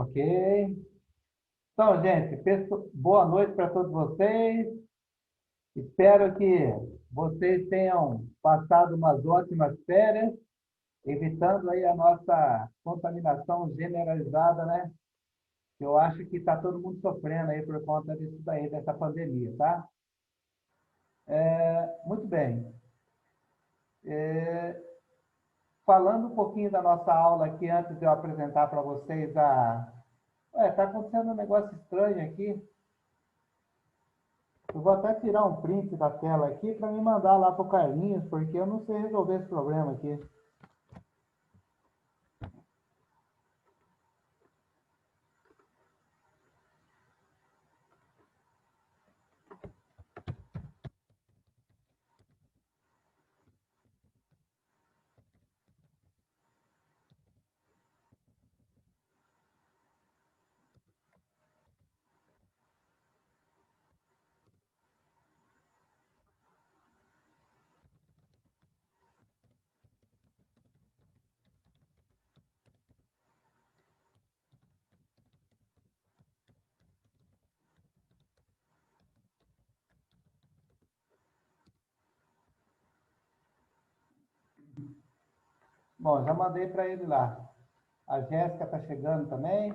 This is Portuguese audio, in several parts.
Ok. Então, gente, boa noite para todos vocês. Espero que vocês tenham passado umas ótimas férias, evitando aí a nossa contaminação generalizada, né? Eu acho que está todo mundo sofrendo aí por conta disso daí, dessa pandemia, tá? Muito bem. Falando um pouquinho da nossa aula aqui, antes de eu apresentar para vocês a... Está acontecendo um negócio estranho aqui. Eu vou até tirar um print da tela aqui para me mandar lá para o Carlinhos, porque eu não sei resolver esse problema aqui. Bom, já mandei para ele lá. A Jéssica está chegando também.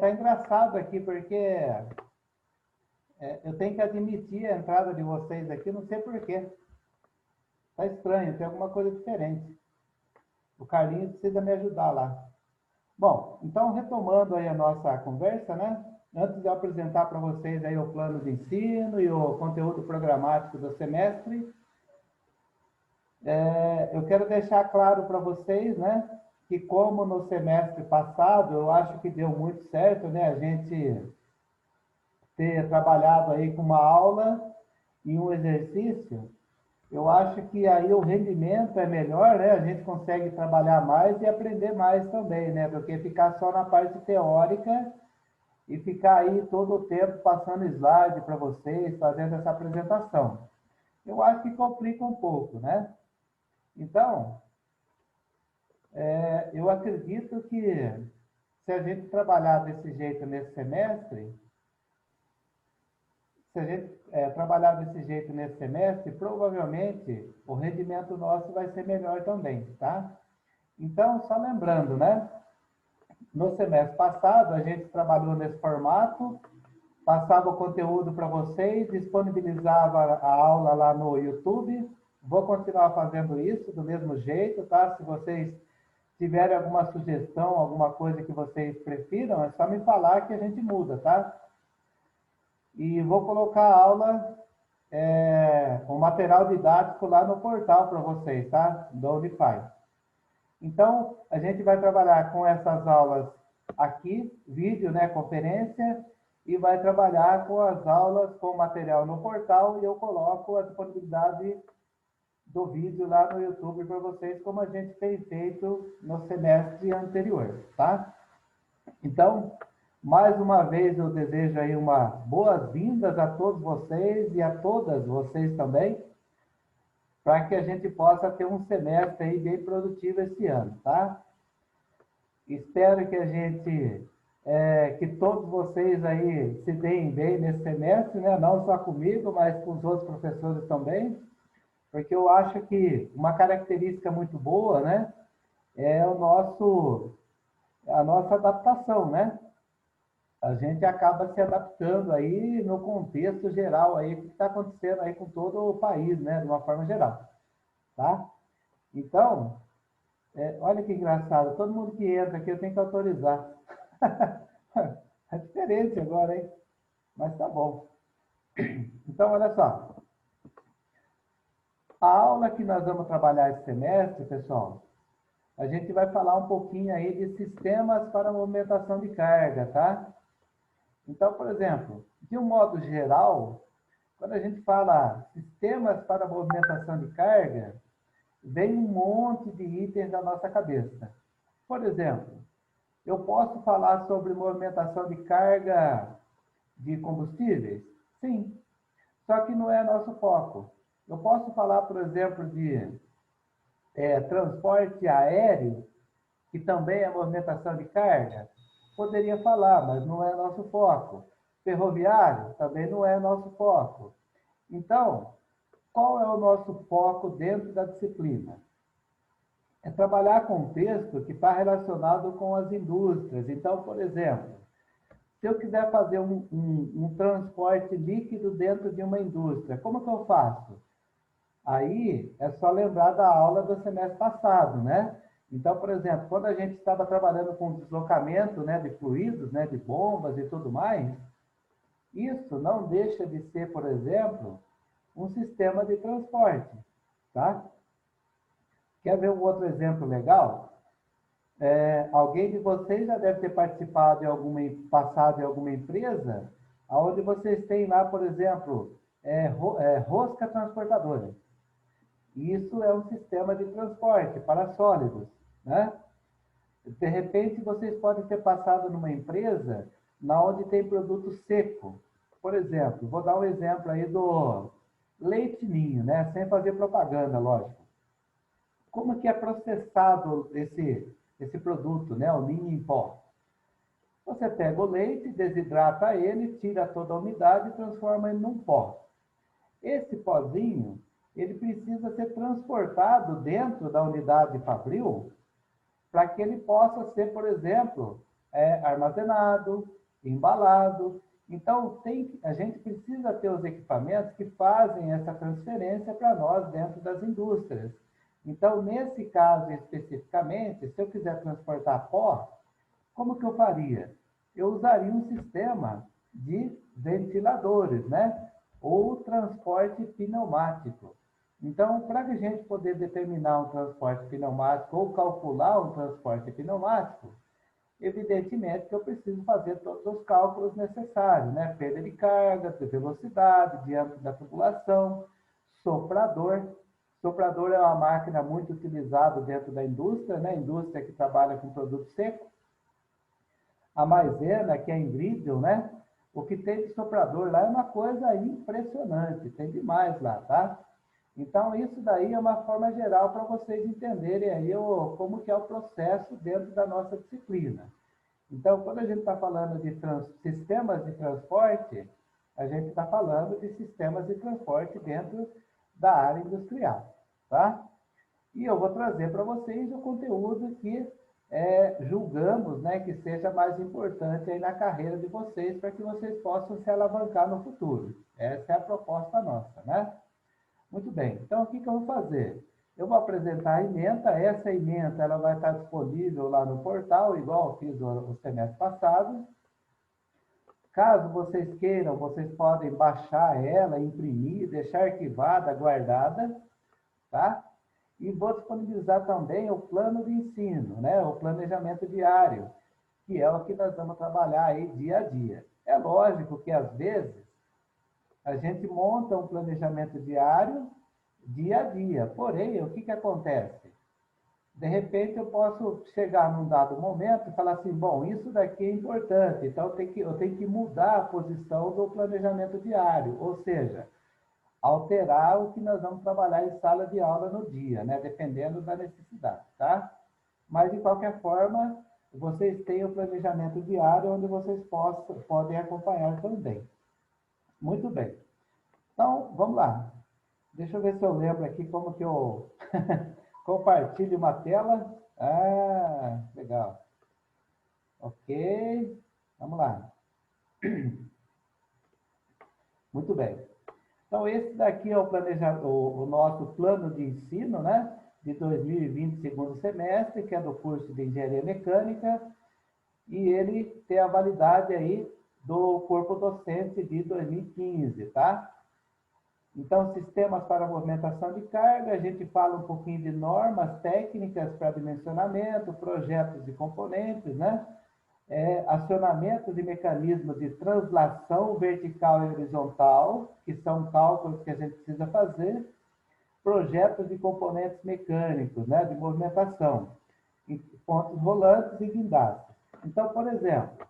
Tá engraçado aqui, porque eu tenho que admitir a entrada de vocês aqui, não sei porquê. Tá estranho, tem alguma coisa diferente. O Carlinhos precisa me ajudar lá. Bom, então retomando aí a nossa conversa, né? Antes de eu apresentar para vocês aí o plano de ensino e o conteúdo programático do semestre, eu quero deixar claro para vocês, né, que como no semestre passado, eu acho que deu muito certo, né, a gente ter trabalhado aí com uma aula e um exercício, eu acho que aí o rendimento é melhor, né, a gente consegue trabalhar mais e aprender mais também, né, do que ficar só na parte teórica e ficar aí todo o tempo passando slide para vocês, fazendo essa apresentação. Eu acho que complica um pouco, né? Então, eu acredito que se a gente trabalhar desse jeito nesse semestre, se a gente trabalhar desse jeito nesse semestre, provavelmente o rendimento nosso vai ser melhor também, tá? Então, só lembrando, né? No semestre passado, a gente trabalhou nesse formato, passava o conteúdo para vocês, disponibilizava a aula lá no YouTube. Vou continuar fazendo isso do mesmo jeito, tá? Se vocês tiverem alguma sugestão, alguma coisa que vocês prefiram, é só me falar que a gente muda, tá? E vou colocar a aula, o material didático lá no portal para vocês, tá? Do Unify. Então, a gente vai trabalhar com essas aulas aqui, vídeo, né, conferência, e vai trabalhar com as aulas com material no portal e eu coloco a disponibilidade do vídeo lá no YouTube para vocês, como a gente tem feito no semestre anterior, tá? Então, mais uma vez eu desejo aí uma boas-vindas a todos vocês e a todas vocês também, para que a gente possa ter um semestre aí bem produtivo esse ano, tá? Espero que a gente, que todos vocês aí se deem bem nesse semestre, né? Não só comigo, mas com os outros professores também, porque eu acho que uma característica muito boa, né? É a nossa adaptação, né? A gente acaba se adaptando aí no contexto geral aí que está acontecendo aí com todo o país, né? De uma forma geral, tá? Então, olha que engraçado, todo mundo que entra aqui eu tenho que autorizar. É diferente agora, hein? Mas tá bom. Então, olha só. A aula que nós vamos trabalhar esse semestre, pessoal, a gente vai falar um pouquinho aí de sistemas para movimentação de carga, tá? Então, por exemplo, de um modo geral, quando a gente fala sistemas para movimentação de carga, vem um monte de itens na nossa cabeça. Por exemplo, eu posso falar sobre movimentação de carga de combustíveis? Sim, só que não é nosso foco. Eu posso falar, por exemplo, de transporte aéreo, que também é movimentação de carga? Poderia falar, mas não é nosso foco. Ferroviário também não é nosso foco. Então, qual é o nosso foco dentro da disciplina? É trabalhar com um texto que está relacionado com as indústrias. Então, por exemplo, se eu quiser fazer um transporte líquido dentro de uma indústria, como que eu faço? Aí é só lembrar da aula do semestre passado, né? Então, por exemplo, quando a gente estava trabalhando com deslocamento, né, de fluidos, né, de bombas e tudo mais, isso não deixa de ser, por exemplo, um sistema de transporte, tá? Quer ver um outro exemplo legal? Alguém de vocês já deve ter participado passado em alguma empresa, onde vocês têm lá, por exemplo, rosca transportadora. Isso é um sistema de transporte para sólidos, né? De repente, vocês podem ter passado numa empresa na onde tem produto seco. Por exemplo, vou dar um exemplo aí do leite ninho, né? Sem fazer propaganda, lógico. Como que é processado esse produto, né? O ninho em pó. Você pega o leite, desidrata ele, tira toda a umidade e transforma ele num pó. Esse pozinho, ele precisa ser transportado dentro da unidade fabril para que ele possa ser, por exemplo, armazenado, embalado. Então, a gente precisa ter os equipamentos que fazem essa transferência para nós dentro das indústrias. Então, nesse caso especificamente, se eu quiser transportar pó, como que eu faria? Eu usaria um sistema de ventiladores, né? Ou transporte pneumático. Então, para a gente poder determinar um transporte pneumático ou calcular um transporte pneumático, evidentemente que eu preciso fazer todos os cálculos necessários, né? Perda de carga, de velocidade, diâmetro da tubulação, soprador. Soprador é uma máquina muito utilizada dentro da indústria, né? Indústria que trabalha com produto seco. A maisena, que é Ingridium, né? O que tem de soprador lá é uma coisa impressionante, tem demais lá, tá? Então, isso daí é uma forma geral para vocês entenderem aí como que é o processo dentro da nossa disciplina. Então, quando a gente está falando de sistemas de transporte, a gente está falando de sistemas de transporte dentro da área industrial, tá? E eu vou trazer para vocês o conteúdo que julgamos, né, que seja mais importante aí na carreira de vocês, para que vocês possam se alavancar no futuro. Essa é a proposta nossa, né? Muito bem, então o que eu vou fazer? Eu vou apresentar a ementa, essa ementa ela vai estar disponível lá no portal, igual eu fiz o semestre passado. Caso vocês queiram, vocês podem baixar ela, imprimir, deixar arquivada, guardada, tá? E vou disponibilizar também o plano de ensino, né? O planejamento diário, que é o que nós vamos trabalhar aí dia a dia. É lógico que às vezes a gente monta um planejamento diário, dia a dia. Porém, o que acontece? De repente, eu posso chegar num dado momento e falar assim, bom, isso daqui é importante, então eu tenho que mudar a posição do planejamento diário, ou seja, alterar o que nós vamos trabalhar em sala de aula no dia, né? Dependendo da necessidade, tá? Mas, de qualquer forma, vocês têm o planejamento diário, onde vocês podem acompanhar também. Muito bem. Então, vamos lá. Deixa eu ver se eu lembro aqui como que eu compartilho uma tela. Ah, legal. Ok. Vamos lá. Muito bem. Então, esse daqui é o nosso plano de ensino, né? De 2020, segundo semestre, que é do curso de Engenharia Mecânica, e ele tem a validade aí do corpo docente de 2015, tá? Então, sistemas para movimentação de carga, a gente fala um pouquinho de normas técnicas para dimensionamento, projetos de componentes, né? Acionamento de mecanismos de translação vertical e horizontal, que são cálculos que a gente precisa fazer, projetos de componentes mecânicos, né? De movimentação, pontos rolantes e guindastes. Então, por exemplo,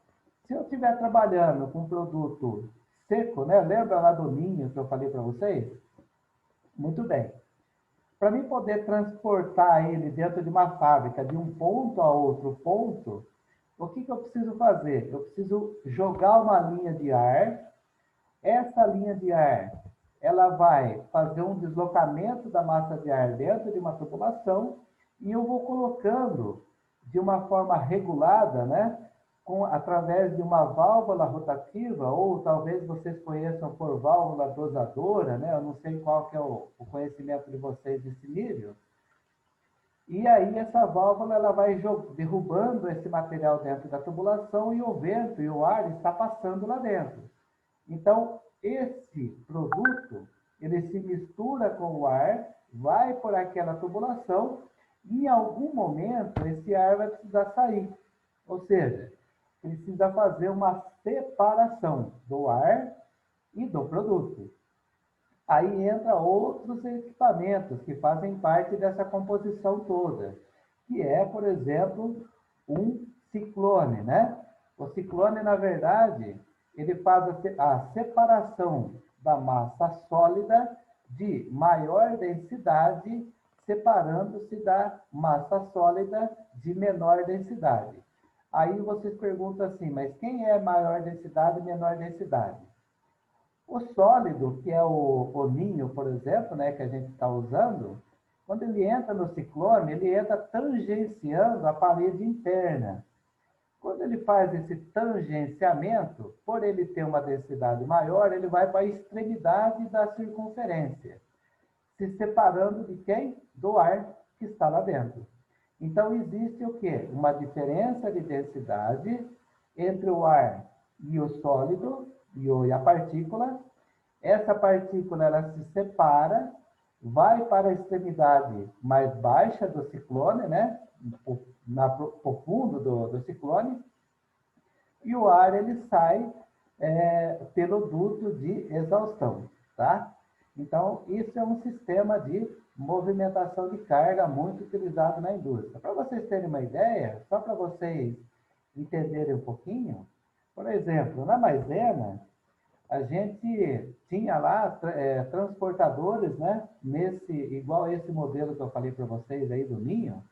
se eu estiver trabalhando com um produto seco, né? Lembra lá do ninho que eu falei para vocês? Muito bem. Para mim poder transportar ele dentro de uma fábrica de um ponto a outro ponto, o que eu preciso fazer? Eu preciso jogar uma linha de ar. Essa linha de ar, ela vai fazer um deslocamento da massa de ar dentro de uma tubulação e eu vou colocando de uma forma regulada, né? Através de uma válvula rotativa, ou talvez vocês conheçam por válvula dosadora, né? Eu não sei qual que é o conhecimento de vocês desse nível. E aí essa válvula ela vai derrubando esse material dentro da tubulação e o vento e o ar está passando lá dentro. Então, esse produto, ele se mistura com o ar, vai por aquela tubulação e em algum momento esse ar vai precisar sair. Ou seja, precisa fazer uma separação do ar e do produto. Aí entra outros equipamentos que fazem parte dessa composição toda, que é, por exemplo, um ciclone, né? O ciclone, na verdade, ele faz a separação da massa sólida de maior densidade, separando-se da massa sólida de menor densidade. Aí vocês perguntam assim, mas quem é maior densidade e menor densidade? O sólido, que é o ninho, por exemplo, né, que a gente está usando, quando ele entra no ciclone, ele entra tangenciando a parede interna. Quando ele faz esse tangenciamento, por ele ter uma densidade maior, ele vai para a extremidade da circunferência, se separando de quem? Do ar que está lá dentro. Então, existe o quê? Uma diferença de densidade entre o ar e o sólido e a partícula. Essa partícula ela se separa, vai para a extremidade mais baixa do ciclone, né? No fundo do ciclone, e o ar ele sai pelo duto de exaustão, tá? Então, isso é um sistema de movimentação de carga muito utilizado na indústria. Para vocês terem uma ideia, só para vocês entenderem um pouquinho, por exemplo, na maisena, a gente tinha lá transportadores, né? Igual esse modelo que eu falei para vocês aí do ninho,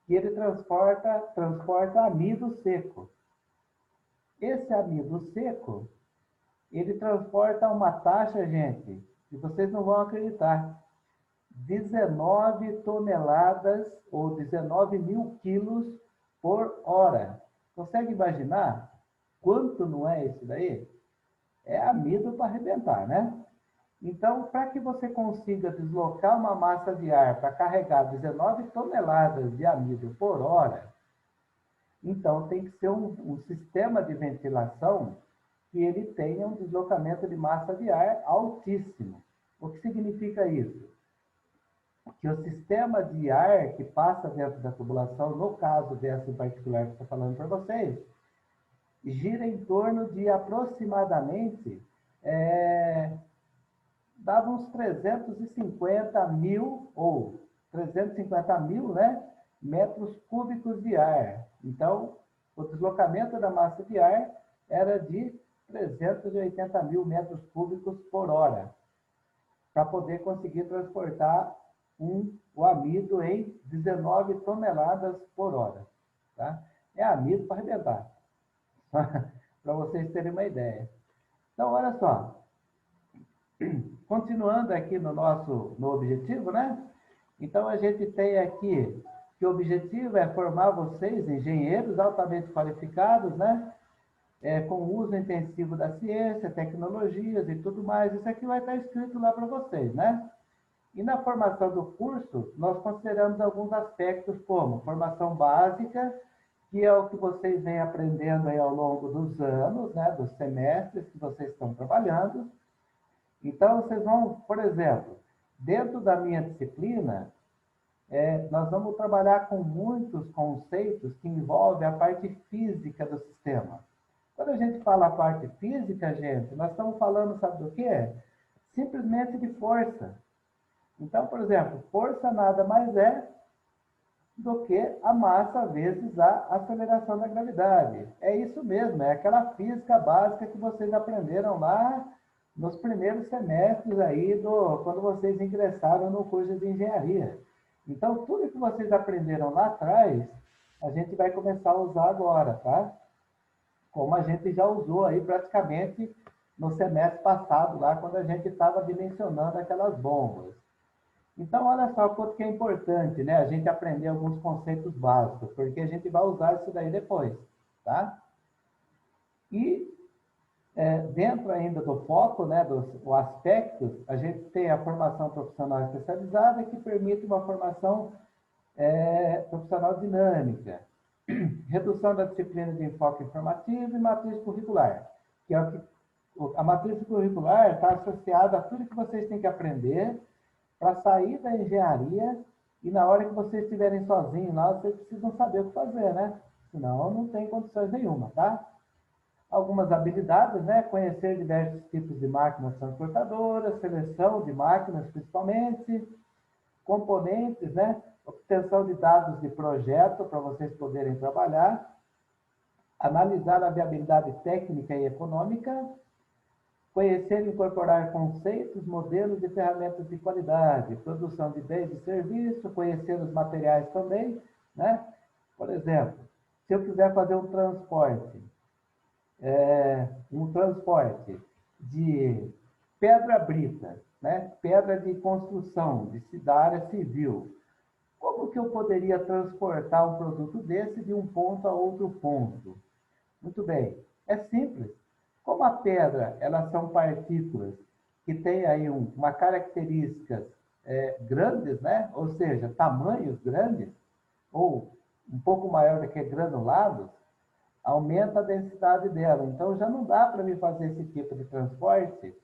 que ele transporta amido seco. Esse amido seco, ele transporta uma taxa, gente, que vocês não vão acreditar, 19 toneladas ou 19 mil quilos por hora. Consegue imaginar quanto não é isso daí? É amido para arrebentar, né? Então, para que você consiga deslocar uma massa de ar para carregar 19 toneladas de amido por hora, então tem que ser um sistema de ventilação que ele tenha um deslocamento de massa de ar altíssimo. O que significa isso? Que o sistema de ar que passa dentro da tubulação, no caso dessa em particular que eu estou falando para vocês, gira em torno de aproximadamente, dava uns 350 mil, ou 350 mil, né, metros cúbicos de ar. Então, o deslocamento da massa de ar era de 380 mil metros cúbicos por hora, para poder conseguir transportar o amido em 19 toneladas por hora. Tá? É amido para arrebentar, para vocês terem uma ideia. Então, olha só, continuando aqui no objetivo, né? Então, a gente tem aqui que o objetivo é formar vocês, engenheiros altamente qualificados, né? Com o uso intensivo da ciência, tecnologias e tudo mais. Isso aqui vai estar escrito lá para vocês, né? E na formação do curso, nós consideramos alguns aspectos como formação básica, que é o que vocês vêm aprendendo aí ao longo dos anos, né? Dos semestres que vocês estão trabalhando. Então, vocês vão, por exemplo, dentro da minha disciplina, nós vamos trabalhar com muitos conceitos que envolvem a parte física do sistema. Quando a gente fala a parte física, gente, nós estamos falando, sabe do quê? Simplesmente de força. Então, por exemplo, força nada mais é do que a massa vezes a aceleração da gravidade. É isso mesmo, é aquela física básica que vocês aprenderam lá nos primeiros semestres aí, quando vocês ingressaram no curso de engenharia. Então, tudo que vocês aprenderam lá atrás a gente vai começar a usar agora, tá? Como a gente já usou aí praticamente no semestre passado, lá quando a gente estava dimensionando aquelas bombas. Então, olha só quanto que é importante, né? A gente aprender alguns conceitos básicos, porque a gente vai usar isso daí depois, tá? E dentro ainda do foco, né, dos aspectos, a gente tem a formação profissional especializada, que permite uma formação profissional dinâmica, redução da disciplina de enfoque informativo e matriz curricular, que é o que a matriz curricular está associada a tudo que vocês têm que aprender para sair da engenharia e na hora que vocês estiverem sozinhos lá, vocês precisam saber o que fazer, né? Senão não tem condições nenhuma, tá? Algumas habilidades, né? Conhecer diversos tipos de máquinas transportadoras, seleção de máquinas principalmente, componentes, né? Obtenção de dados de projeto para vocês poderem trabalhar, analisar a viabilidade técnica e econômica, conhecer e incorporar conceitos, modelos e ferramentas de qualidade, produção de bens e serviços, conhecer os materiais também, né? Por exemplo, se eu quiser fazer um transporte de pedra brita, né? Pedra de construção, da área civil, como que eu poderia transportar um produto desse de um ponto a outro ponto? Muito bem, é simples. Como a pedra, elas são partículas que têm aí uma características grandes, né? Ou seja, tamanhos grandes, ou um pouco maior do que granulados, aumenta a densidade dela. Então, já não dá para me fazer esse tipo de transporte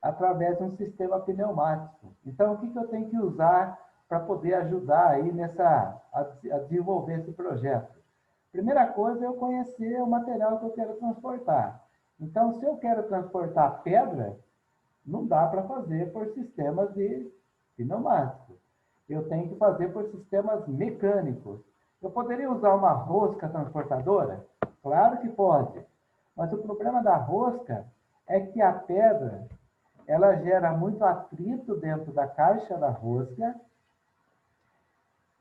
através de um sistema pneumático. Então, o que eu tenho que usar para poder ajudar aí a desenvolver esse projeto? Primeira coisa é eu conhecer o material que eu quero transportar. Então, se eu quero transportar pedra, não dá para fazer por sistemas de pneumáticos. Eu tenho que fazer por sistemas mecânicos. Eu poderia usar uma rosca transportadora? Claro que pode. Mas o problema da rosca é que a pedra, ela gera muito atrito dentro da caixa da rosca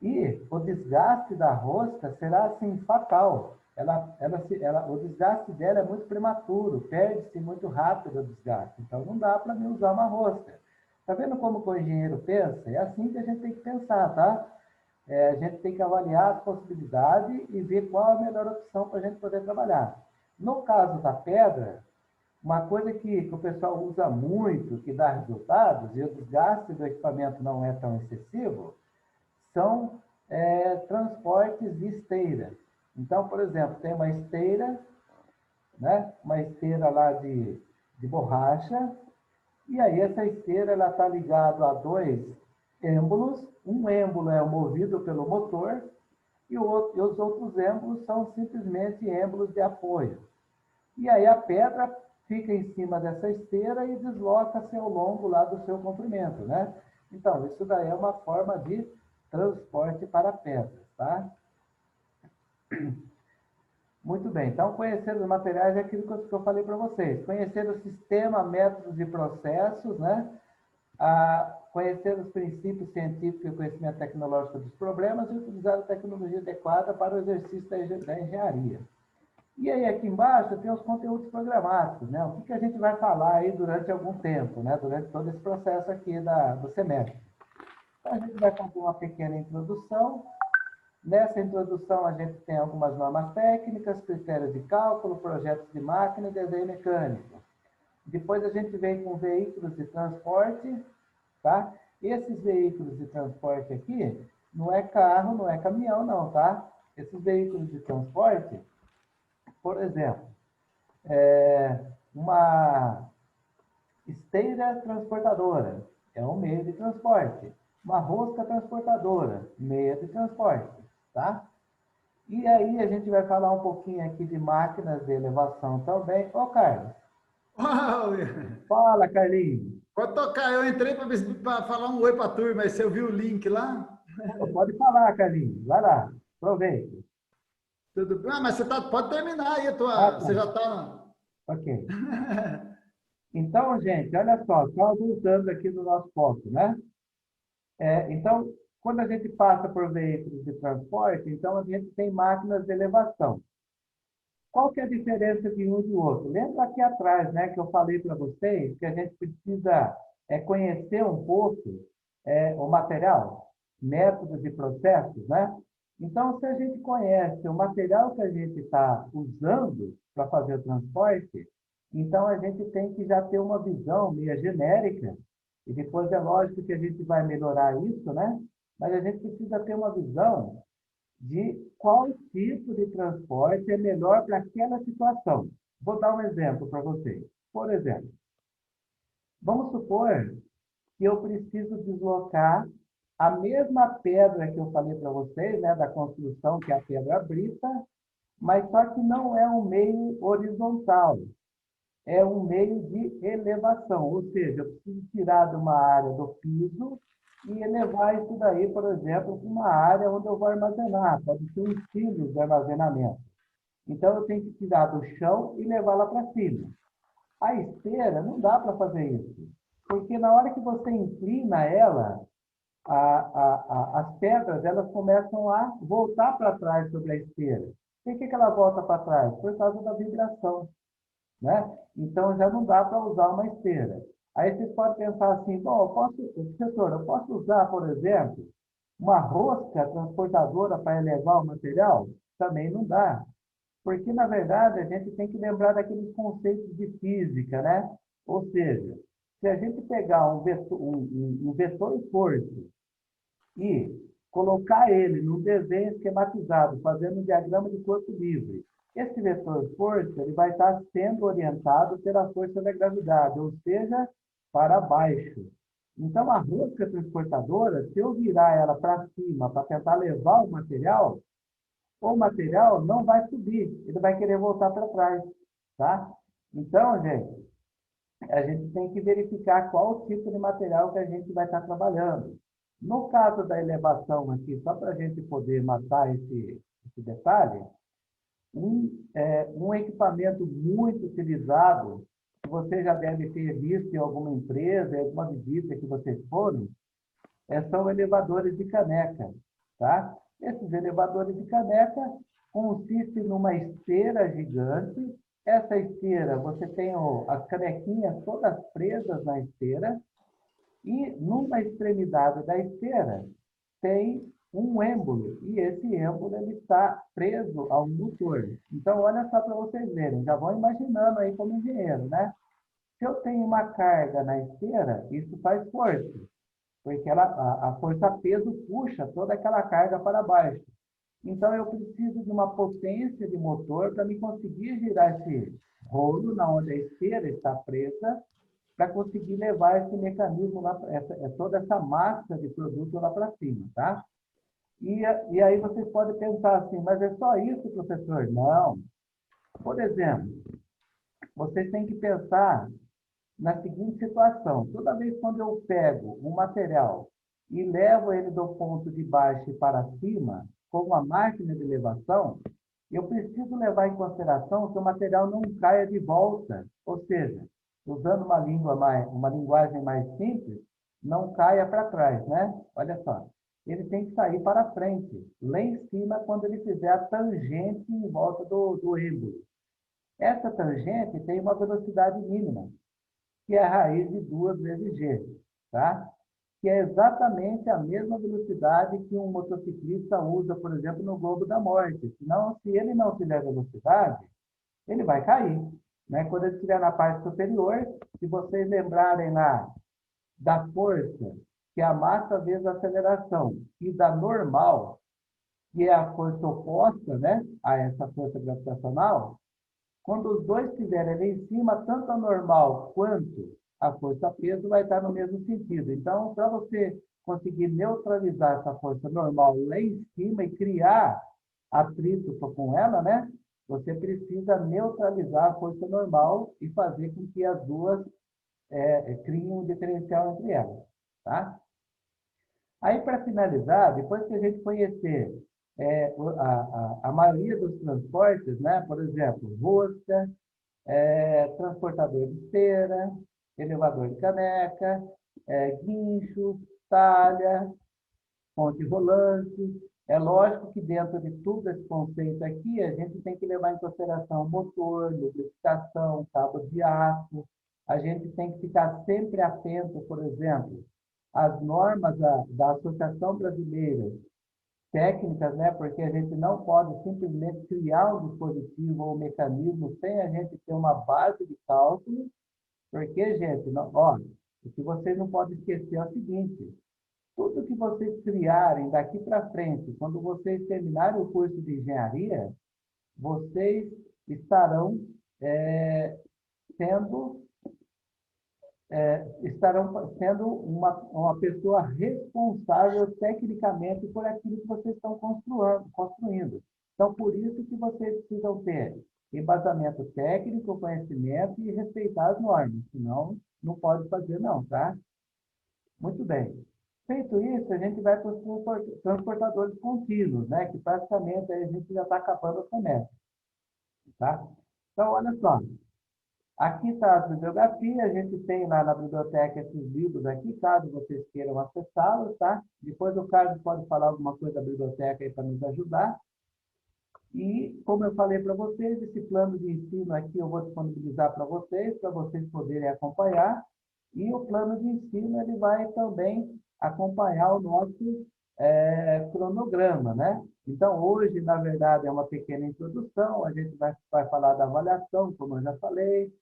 e o desgaste da rosca será assim fatal. O desgaste dela é muito prematuro, perde-se muito rápido o desgaste. Então não dá para mim usar uma rosca. Tá vendo como o engenheiro pensa? É assim que a gente tem que pensar, tá? A gente tem que avaliar as possibilidades e ver qual a melhor opção para a gente poder trabalhar. No caso da pedra, uma coisa que o pessoal usa muito, que dá resultados, e o desgaste do equipamento não é tão excessivo, são transportes de esteira. Então, por exemplo, tem uma esteira, né? Uma esteira lá de borracha, e aí essa esteira está ligada a dois êmbolos. Um êmbolo é movido pelo motor e os outros êmbolos são simplesmente êmbolos de apoio. E aí a pedra fica em cima dessa esteira e desloca-se ao longo lá do seu comprimento, né? Então, isso daí é uma forma de transporte para pedras, tá? Muito bem, então conhecer os materiais é aquilo que eu falei para vocês. Conhecer o sistema, métodos e processos, né? Conhecer os princípios científicos e o conhecimento tecnológico dos problemas e utilizar a tecnologia adequada para o exercício da engenharia. E aí aqui embaixo tem os conteúdos programáticos, né? O que a gente vai falar aí durante algum tempo, né? Durante todo esse processo aqui do semestre. Então a gente vai fazer uma pequena introdução. Nessa introdução a gente tem algumas normas técnicas, critérios de cálculo, projetos de máquina e desenho mecânico. Depois a gente vem com veículos de transporte, tá? Esses veículos de transporte aqui não é carro, não é caminhão, não, tá? Esses veículos de transporte, por exemplo, uma esteira transportadora é um meio de transporte. Uma rosca transportadora, meio de transporte, tá? E aí a gente vai falar um pouquinho aqui de máquinas de elevação também. Ô, Carlos. Uau! Fala, Carlinhos. Pode tocar, eu entrei para falar um oi para a turma, mas você viu o link lá? Pode falar, Carlinhos. Vai lá. Aproveita. Tudo bem? Ah, mas pode terminar aí, Ah, tá. você já está. Ok. Então, gente, olha só voltando aqui no nosso foco, né? Então, Quando a gente passa por veículos de transporte, então a gente tem máquinas de elevação. Qual que é a diferença de um e do outro? Lembra aqui atrás, né, que eu falei para vocês que a gente precisa conhecer um pouco o material, métodos e processos, né? Então, se a gente conhece o material que a gente está usando para fazer o transporte, então a gente tem que já ter uma visão meio genérica, e depois é lógico que a gente vai melhorar isso, né? Mas a gente precisa ter uma visão de qual tipo de transporte é melhor para aquela situação. Vou dar um exemplo para vocês. Por exemplo, vamos supor que eu preciso deslocar a mesma pedra que eu falei para vocês, né, da construção, que é a pedra brita, mas só que não é um meio horizontal, é um meio de elevação, ou seja, eu preciso tirar de uma área do piso e elevar isso daí, por exemplo, para uma área onde eu vou armazenar, pode ser um estilo de armazenamento. Então, eu tenho que tirar do chão e levá-la para cima. A esteira, não dá para fazer isso, porque na hora que você inclina ela, as pedras elas começam a voltar para trás sobre a esteira. Por que ela volta para trás? Por causa da vibração, né? Então já não dá para usar uma esteira. Aí vocês podem pensar assim, bom, professor, eu posso usar, por exemplo, uma rosca transportadora para elevar o material? Também não dá. Porque, na verdade, a gente tem que lembrar daqueles conceitos de física, né? Ou seja, se a gente pegar um vetor e força e colocar ele num desenho esquematizado, fazendo um diagrama de corpo livre, esse vetor força ele vai estar sendo orientado pela força da gravidade, ou seja, para baixo. Então, a rosca transportadora, se eu virar ela para cima para tentar levar o material não vai subir, ele vai querer voltar para trás, tá? Então, gente, a gente tem que verificar qual tipo de material que a gente vai estar trabalhando. No caso da elevação aqui, só para a gente poder matar esse detalhe, um equipamento muito utilizado, que você já deve ter visto em alguma empresa, em alguma visita que vocês foram, são elevadores de caneca, tá? Esses elevadores de caneca consistem numa esteira gigante. Essa esteira, você tem as canequinhas todas presas na esteira e numa extremidade da esteira tem um êmbolo e esse êmbolo ele está preso ao motor. Então, olha só para vocês verem, já vão imaginando aí como engenheiro, né? Se eu tenho uma carga na esteira, isso faz força porque a força-peso puxa toda aquela carga para baixo. Então, eu preciso de uma potência de motor para me conseguir girar esse rolo na onde a esteira está presa, para conseguir levar esse mecanismo, lá, toda essa massa de produto lá para cima, tá? E aí vocês podem pensar assim, mas é só isso, professor? Não. Por exemplo, vocês têm que pensar na seguinte situação: toda vez quando eu pego um material e levo ele do ponto de baixo para cima, com uma máquina de elevação, eu preciso levar em consideração que o material não caia de volta, ou seja, usando uma linguagem mais simples, não caia para trás, né? Olha só, ele tem que sair para frente, lá em cima, quando ele fizer a tangente em volta do êmbolo. Essa tangente tem uma velocidade mínima, que é a raiz de 2 vezes g, tá? Que é exatamente a mesma velocidade que um motociclista usa, por exemplo, no Globo da Morte. Senão, se ele não tiver velocidade, ele vai cair, né? Quando ele estiver na parte superior, se vocês lembrarem lá da força, que é a massa vezes a aceleração, e da normal, que é a força oposta, né, a essa força gravitacional, quando os dois estiverem ali em cima, tanto a normal quanto a força-peso vai estar no mesmo sentido. Então, para você conseguir neutralizar essa força normal lá em cima e criar atrito com ela, né? Você precisa neutralizar a força normal e fazer com que as duas criem um diferencial entre elas, tá? Aí, para finalizar, depois que a gente conhecer a maioria dos transportes, né? Por exemplo, rosca, transportador de esteira, elevador de caneca, guincho, talha. fonte rolante. É lógico que dentro de tudo esse conceito aqui, a gente tem que levar em consideração motor, lubrificação, cabo de aço. A gente tem que ficar sempre atento, por exemplo, às normas da Associação Brasileira técnicas, né? Porque a gente não pode simplesmente criar um dispositivo ou um mecanismo sem a gente ter uma base de cálculo, porque, gente, não, ó, o que vocês não podem esquecer é o seguinte: tudo que vocês criarem daqui para frente, quando vocês terminarem o curso de engenharia, vocês estarão sendo estarão sendo uma pessoa responsável tecnicamente por aquilo que vocês estão construindo. Então, por isso que vocês precisam ter embasamento técnico, conhecimento e respeitar as normas, senão não pode fazer não, tá? Muito bem. Feito isso, a gente vai para os transportadores contínuos, né? Que praticamente aí a gente já está acabando o semestre, tá? Então, olha só. Aqui está a bibliografia, a gente tem lá na biblioteca esses livros aqui, caso vocês queiram acessá-los, tá? Depois o Carlos pode falar alguma coisa da biblioteca aí para nos ajudar. E, como eu falei para vocês, esse plano de ensino aqui eu vou disponibilizar para vocês poderem acompanhar. E o plano de ensino, ele vai também acompanhar o nosso cronograma, né? Então, hoje, na verdade, é uma pequena introdução, a gente vai falar da avaliação, como eu já falei,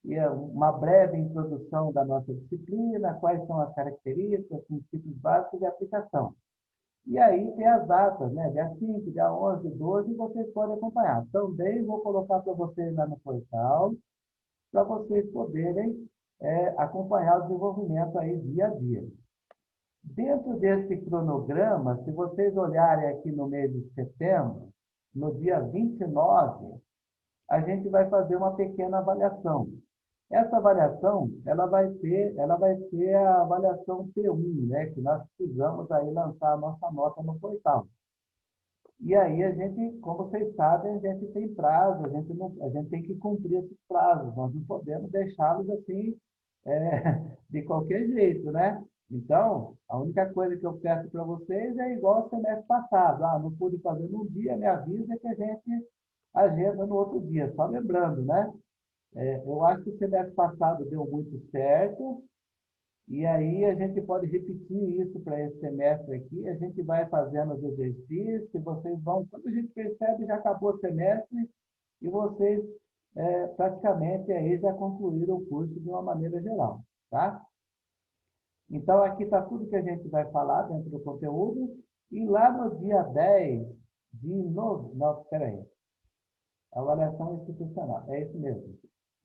e uma breve introdução da nossa disciplina, quais são as características, princípios básicos de aplicação. E aí tem as datas, né? Dia 5, dia 11, 12, vocês podem acompanhar. Também vou colocar para vocês lá no portal, para vocês poderem acompanhar o desenvolvimento aí dia a dia. Dentro desse cronograma, se vocês olharem aqui no mês de setembro, no dia 29, a gente vai fazer uma pequena avaliação. Essa avaliação, ela vai ser a avaliação P1, né? Que nós precisamos aí lançar a nossa nota no portal. E aí a gente, como vocês sabem, a gente tem prazo, a gente tem que cumprir esses prazos, nós não podemos deixá-los assim de qualquer jeito, né? Então, a única coisa que eu peço para vocês é igual ao semestre passado. Ah, não pude fazer num dia, me avisa que a gente agenda no outro dia. Só lembrando, né? Eu acho que o semestre passado deu muito certo, e aí a gente pode repetir isso para esse semestre aqui, a gente vai fazendo os exercícios, e vocês vão, quando a gente percebe, já acabou o semestre, e vocês praticamente aí já concluíram o curso de uma maneira geral, tá? Então, aqui está tudo que a gente vai falar dentro do conteúdo, e lá no dia 10 de novembro, não, peraí, avaliação institucional, é isso mesmo.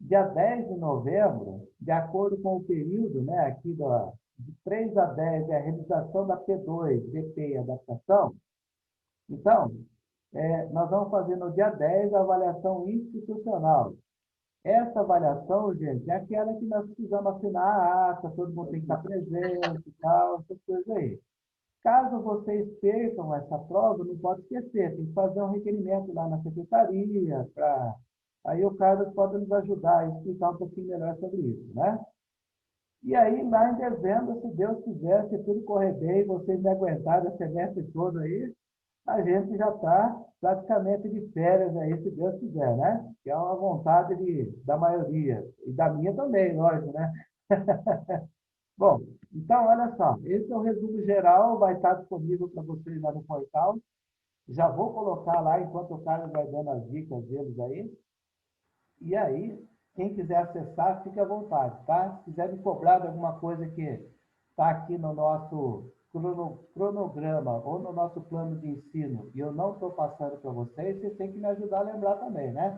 Dia 10 de novembro, de acordo com o período, né, aqui de 3 a 10 é a realização da P2, DP e adaptação. Então, nós vamos fazer no dia 10 a avaliação institucional. Essa avaliação, gente, é aquela que nós precisamos assinar a ata, todo mundo tem que estar presente e tal, essas coisas aí. Caso vocês percam essa prova, não pode esquecer, tem que fazer um requerimento lá na secretaria, aí o Carlos pode nos ajudar a explicar um pouquinho melhor sobre isso, né? E aí, lá em dezembro, se Deus quiser, se tudo correr bem, vocês me aguentarem o semestre todo aí, a gente já está praticamente de férias aí, se Deus quiser, né? Que é uma vontade da maioria, e da minha também, lógico, né? Bom, então, olha só, esse é o resumo geral, vai estar disponível para vocês lá no portal. Já vou colocar lá, enquanto o Carlos vai dando as dicas deles aí. E aí, quem quiser acessar, fique à vontade, tá? Se quiser me cobrar de alguma coisa que está aqui no nosso cronograma ou no nosso plano de ensino e eu não estou passando para vocês, vocês têm que me ajudar a lembrar também, né?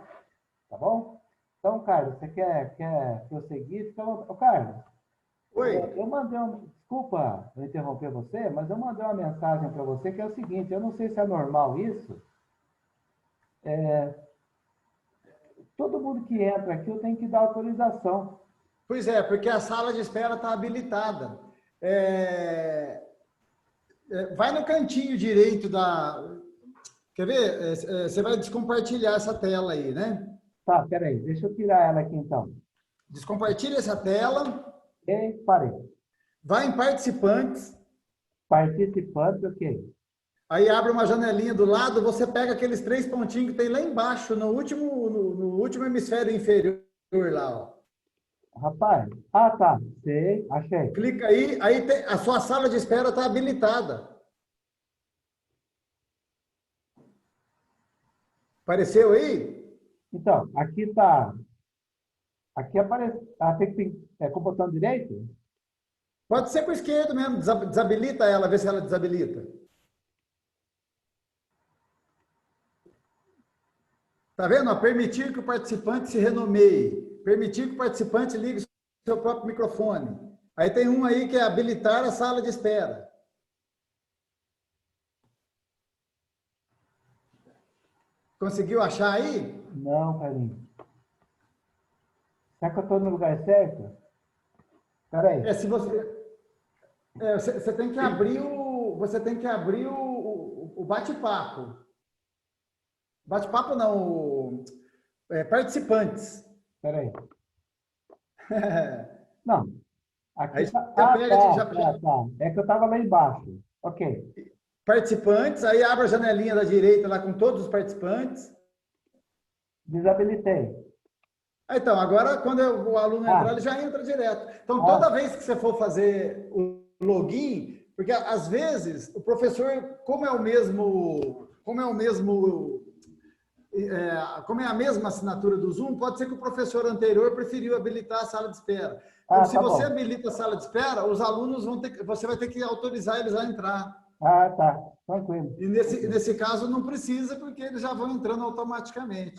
Tá bom? Então, Carlos, você quer prosseguir? Então, Carlos, Oi. eu mandei desculpa eu interromper você, mas eu mandei uma mensagem para você que é o seguinte, eu não sei se é normal isso, todo mundo que entra aqui eu tenho que dar autorização. Pois é, porque a sala de espera está habilitada. Vai no cantinho direito da... Quer ver? Você vai descompartilhar essa tela aí, né? Tá, peraí, deixa eu tirar ela aqui então. Descompartilha essa tela. E parei. Vai em participantes. Participante, o quê? Aí abre uma janelinha do lado, você pega aqueles 3 pontinhos que tem lá embaixo, no último hemisfério inferior lá, ó. Rapaz, tá, sei, achei. Clica aí a sua sala de espera está habilitada. Apareceu aí? Então, aqui aparece, tem que, com o botão direito? Pode ser com o esquerdo mesmo, desabilita ela, vê se ela desabilita. Tá vendo? Permitir que o participante se renomeie. Permitir que o participante ligue seu próprio microfone. Aí tem um aí que é habilitar a sala de espera. Conseguiu achar aí? Não, Carlinhos. Será que eu estou no lugar certo? Peraí. Se você tem que abrir o bate-papo. Bate-papo não, participantes. Peraí. Não. Aqui Aí tá. já pega, Tá. É que eu estava lá embaixo. Ok. Participantes, aí abre a janelinha da direita lá com todos os participantes. Desabilitei. Então, agora quando o aluno entrar, ele já entra direto. Então, toda vez que você for fazer o login, porque às vezes o professor, como é a mesma assinatura do Zoom, pode ser que o professor anterior preferiu habilitar a sala de espera. Então, se você habilita a sala de espera, os alunos você vai ter que autorizar eles a entrar. Tá. Tranquilo. E nesse caso não precisa, porque eles já vão entrando automaticamente.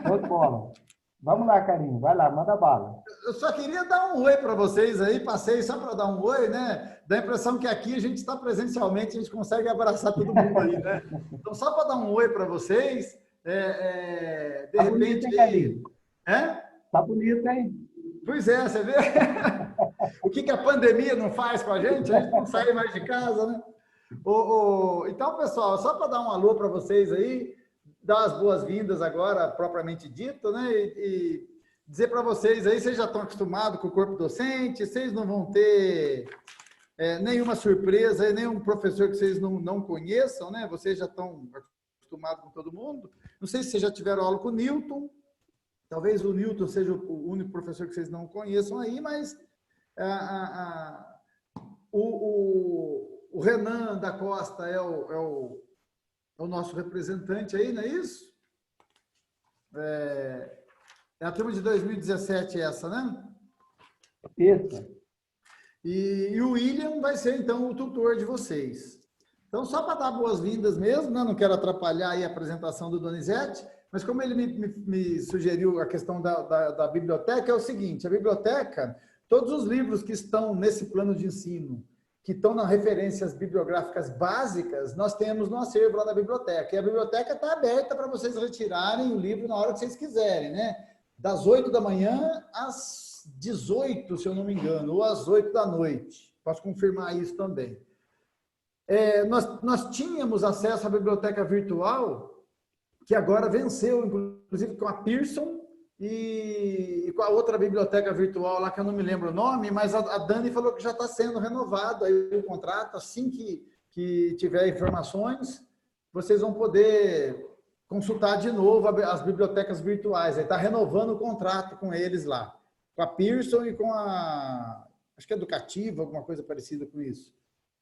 Show bola. Vamos lá, Carlinhos. Vai lá, manda bala. Eu só queria dar um oi para vocês aí, passei só para dar um oi, né? Dá a impressão que aqui a gente está presencialmente, a gente consegue abraçar todo mundo aí, né? Então, só para dar um oi para vocês, de repente... Bonito, hein, Tá bonito, hein? Pois é, você vê? O que a pandemia não faz com a gente? A gente não sai mais de casa, né? Então, pessoal, só para dar um alô para vocês aí, dar as boas-vindas agora, propriamente dito, né? E dizer para vocês aí, vocês já estão acostumados com o corpo docente, vocês não vão ter nenhuma surpresa, nenhum professor que vocês não conheçam, né? Vocês já estão acostumados com todo mundo. Não sei se vocês já tiveram aula com o Newton, talvez o Newton seja o único professor que vocês não conheçam aí, mas o Renan da Costa é o nosso representante aí, não é isso? É a turma de 2017 essa, né? Isso. E o William vai ser, então, o tutor de vocês. Então, só para dar boas-vindas mesmo, né? Não quero atrapalhar aí a apresentação do Donizete, mas como ele me sugeriu a questão da biblioteca, é o seguinte, a biblioteca, todos os livros que estão nesse plano de ensino, que estão nas referências bibliográficas básicas, nós temos no acervo lá da biblioteca. E a biblioteca está aberta para vocês retirarem o livro na hora que vocês quiserem, né? Das 8 da manhã às 18, se eu não me engano, ou às 8 da noite. Posso confirmar isso também. Nós tínhamos acesso à biblioteca virtual, que agora venceu, inclusive com a Pearson e com a outra biblioteca virtual lá, que eu não me lembro o nome, mas a Dani falou que já está sendo renovado aí o contrato. Assim que tiver informações, vocês vão poder consultar de novo as bibliotecas virtuais. Está renovando o contrato com eles lá, com a Pearson e com acho que é Educativa, alguma coisa parecida com isso.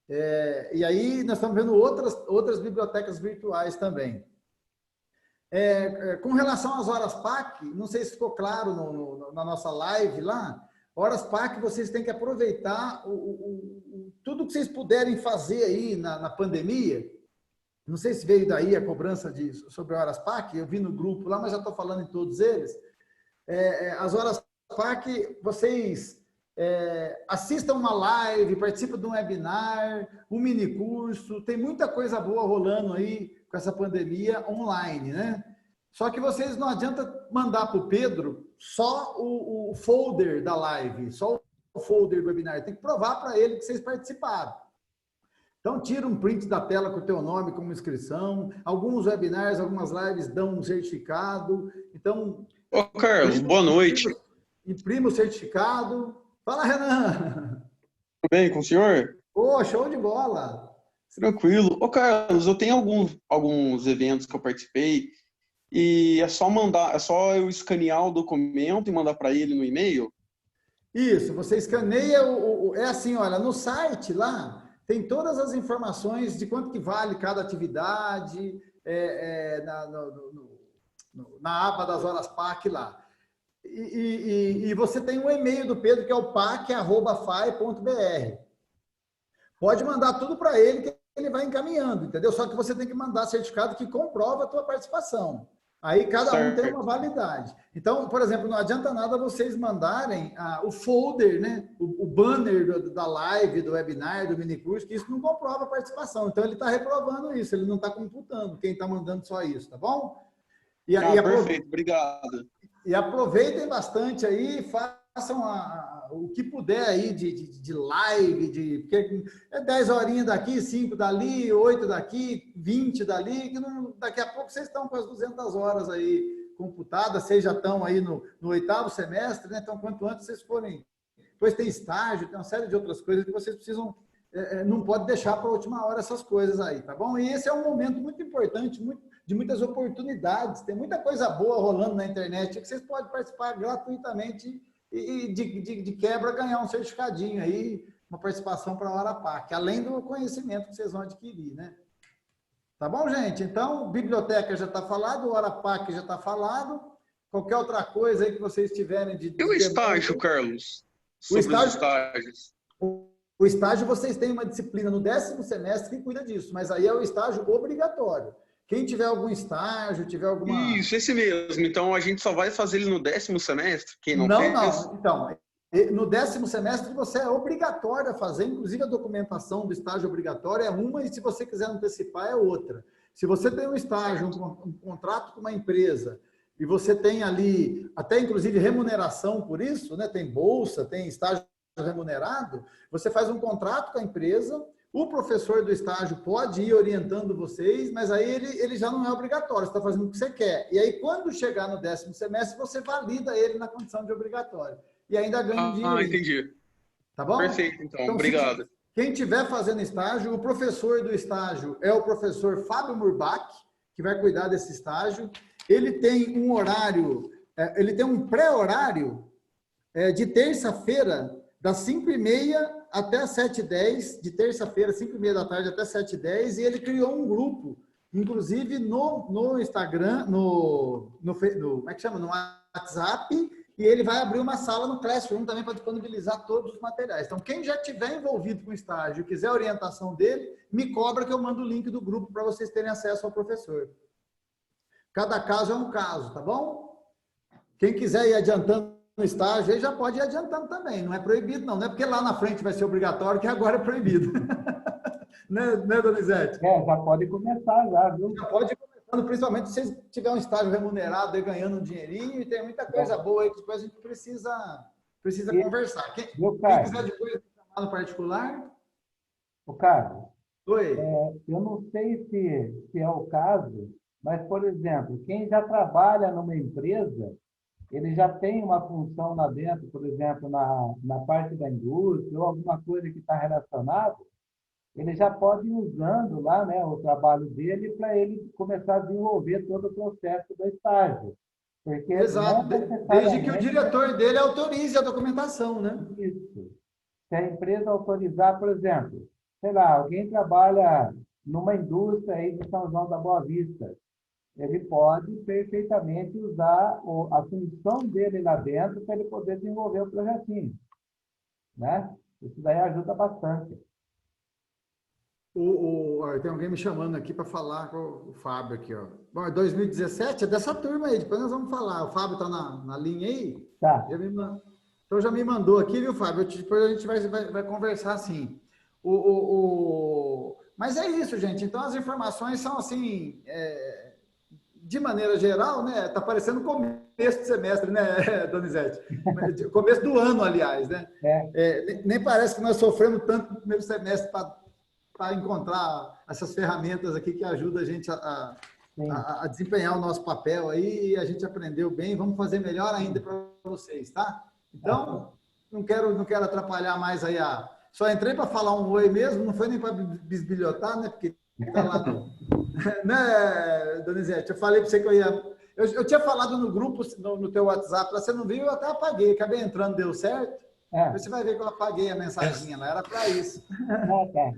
E aí nós estamos vendo outras bibliotecas virtuais também. Com relação às horas PAC, não sei se ficou claro na nossa live lá, horas PAC vocês têm que aproveitar tudo que vocês puderem fazer aí na pandemia. Não sei se veio daí a cobrança sobre horas PAC, eu vi no grupo lá, mas já estou falando em todos eles. As horas PAC, vocês assistam uma live, participem de um webinar, um mini curso, tem muita coisa boa rolando aí com essa pandemia online, né? Só que vocês não adianta mandar para o Pedro só o folder da live, só o folder do webinar, tem que provar para ele que vocês participaram. Então, tira um print da tela com o teu nome como inscrição, alguns webinars, algumas lives dão um certificado, então... Ô, Carlos, boa noite. Imprima o certificado. Fala, Renan! Tudo bem com o senhor? Ô, show de bola! Tranquilo. Ô, Carlos, eu tenho alguns eventos que eu participei e é só eu escanear o documento e mandar para ele no e-mail? Isso, você escaneia é assim, olha, no site lá tem todas as informações de quanto que vale cada atividade, na aba das horas PAC lá. E você tem um e-mail do Pedro, que é o pac@fai.br. Pode mandar tudo para ele, que ele vai encaminhando, entendeu? Só que você tem que mandar certificado que comprova a tua participação. Aí cada um tem uma validade. Então, por exemplo, não adianta nada vocês mandarem o folder, né? O banner da live, do webinar, do minicurso, que isso não comprova a participação. Então, ele está reprovando isso, ele não está computando quem está mandando só isso, tá bom? Perfeito, obrigado. E aproveitem bastante aí, façam o que puder aí de live, porque é 10 horinhas daqui, 5 dali, 8 daqui, 20 dali, que daqui a pouco vocês estão com as 200 horas aí computadas, vocês já estão aí no 8º semestre, né? Então, quanto antes vocês forem... Depois tem estágio, tem uma série de outras coisas que vocês precisam... não pode deixar para a última hora essas coisas aí, tá bom? E esse é um momento muito importante, de muitas oportunidades, tem muita coisa boa rolando na internet que vocês podem participar gratuitamente e de quebra ganhar um certificadinho aí, uma participação para a Hora PAC, além do conhecimento que vocês vão adquirir, né? Tá bom, gente? Então, biblioteca já está falado, Hora PAC já está falado, qualquer outra coisa aí que vocês tiverem de... E o estágio, Carlos? Os estágios. O estágio, vocês têm uma disciplina no 10º semestre que cuida disso, mas aí é o estágio obrigatório. Quem tiver algum estágio, tiver alguma... Isso, esse mesmo. Então, a gente só vai fazer ele no 10º semestre? Quem não fez? Não. Então, no 10º semestre você é obrigatório a fazer, inclusive a documentação do estágio obrigatório é uma, e se você quiser antecipar é outra. Se você tem um estágio, um contrato com uma empresa, e você tem ali, até inclusive remuneração por isso, né? Tem bolsa, tem estágio remunerado, você faz um contrato com a empresa, o professor do estágio pode ir orientando vocês, mas aí ele já não é obrigatório, você está fazendo o que você quer. E aí, quando chegar no 10º semestre, você valida ele na condição de obrigatório. E ainda ganha dinheiro. Entendi. Tá bom? Perfeito, então obrigado. Quem estiver fazendo estágio, o professor do estágio é o professor Fábio Murbach, que vai cuidar desse estágio. Ele tem um horário, ele tem um pré-horário de terça-feira, das 5h30 até as 7h10, de terça-feira, 5h30 da tarde até 7h10, e ele criou um grupo, inclusive no Instagram, como é que chama? No WhatsApp, e ele vai abrir uma sala no Classroom também para disponibilizar todos os materiais. Então, quem já estiver envolvido com o estágio e quiser a orientação dele, me cobra que eu mando o link do grupo para vocês terem acesso ao professor. Cada caso é um caso, tá bom? Quem quiser ir adiantando no estágio, aí já pode ir adiantando também, não é proibido não é porque lá na frente vai ser obrigatório que agora é proibido. né, Donizete? Já pode começar já, viu? Já pode ir começando, principalmente se você tiver um estágio remunerado e ganhando um dinheirinho, e tem muita coisa boa aí que depois a gente precisa conversar. Quem quiser depois chamar no particular? O Carlos, Oi. Eu não sei se é o caso, mas, por exemplo, quem já trabalha numa empresa, ele já tem uma função lá dentro, por exemplo, na parte da indústria, ou alguma coisa que está relacionada, ele já pode ir usando lá, né, o trabalho dele para ele começar a desenvolver todo o processo do estágio. Porque exato, desde que o diretor dele autorize a documentação, né? Isso. Se a empresa autorizar, por exemplo, sei lá, alguém trabalha numa indústria aí de São João da Boa Vista, ele pode perfeitamente usar a função dele lá dentro para ele poder desenvolver o projetinho, né? Isso daí ajuda bastante. Tem alguém me chamando aqui para falar com o Fábio aqui, ó. Bom, 2017 é dessa turma aí, depois nós vamos falar. O Fábio está na linha aí? Tá. Então já me mandou aqui, viu, Fábio? Depois a gente vai conversar assim. Mas é isso, gente. Então as informações são assim... de maneira geral, né? Tá parecendo começo de semestre, né, Donizete? Começo do ano, aliás, né? Nem parece que nós sofremos tanto no primeiro semestre para encontrar essas ferramentas aqui que ajudam a gente a desempenhar o nosso papel aí, e a gente aprendeu bem, vamos fazer melhor ainda para vocês, tá? Então, não quero atrapalhar mais aí Só entrei para falar um oi mesmo, não foi nem para bisbilhotar, né? Porque tá lá no... né, Donizete? Eu falei para você que eu ia... Eu tinha falado no grupo, no teu WhatsApp, você não viu, eu até apaguei. Acabei entrando, deu certo. Você vai ver que eu apaguei a mensaginha lá, era para isso. Tá.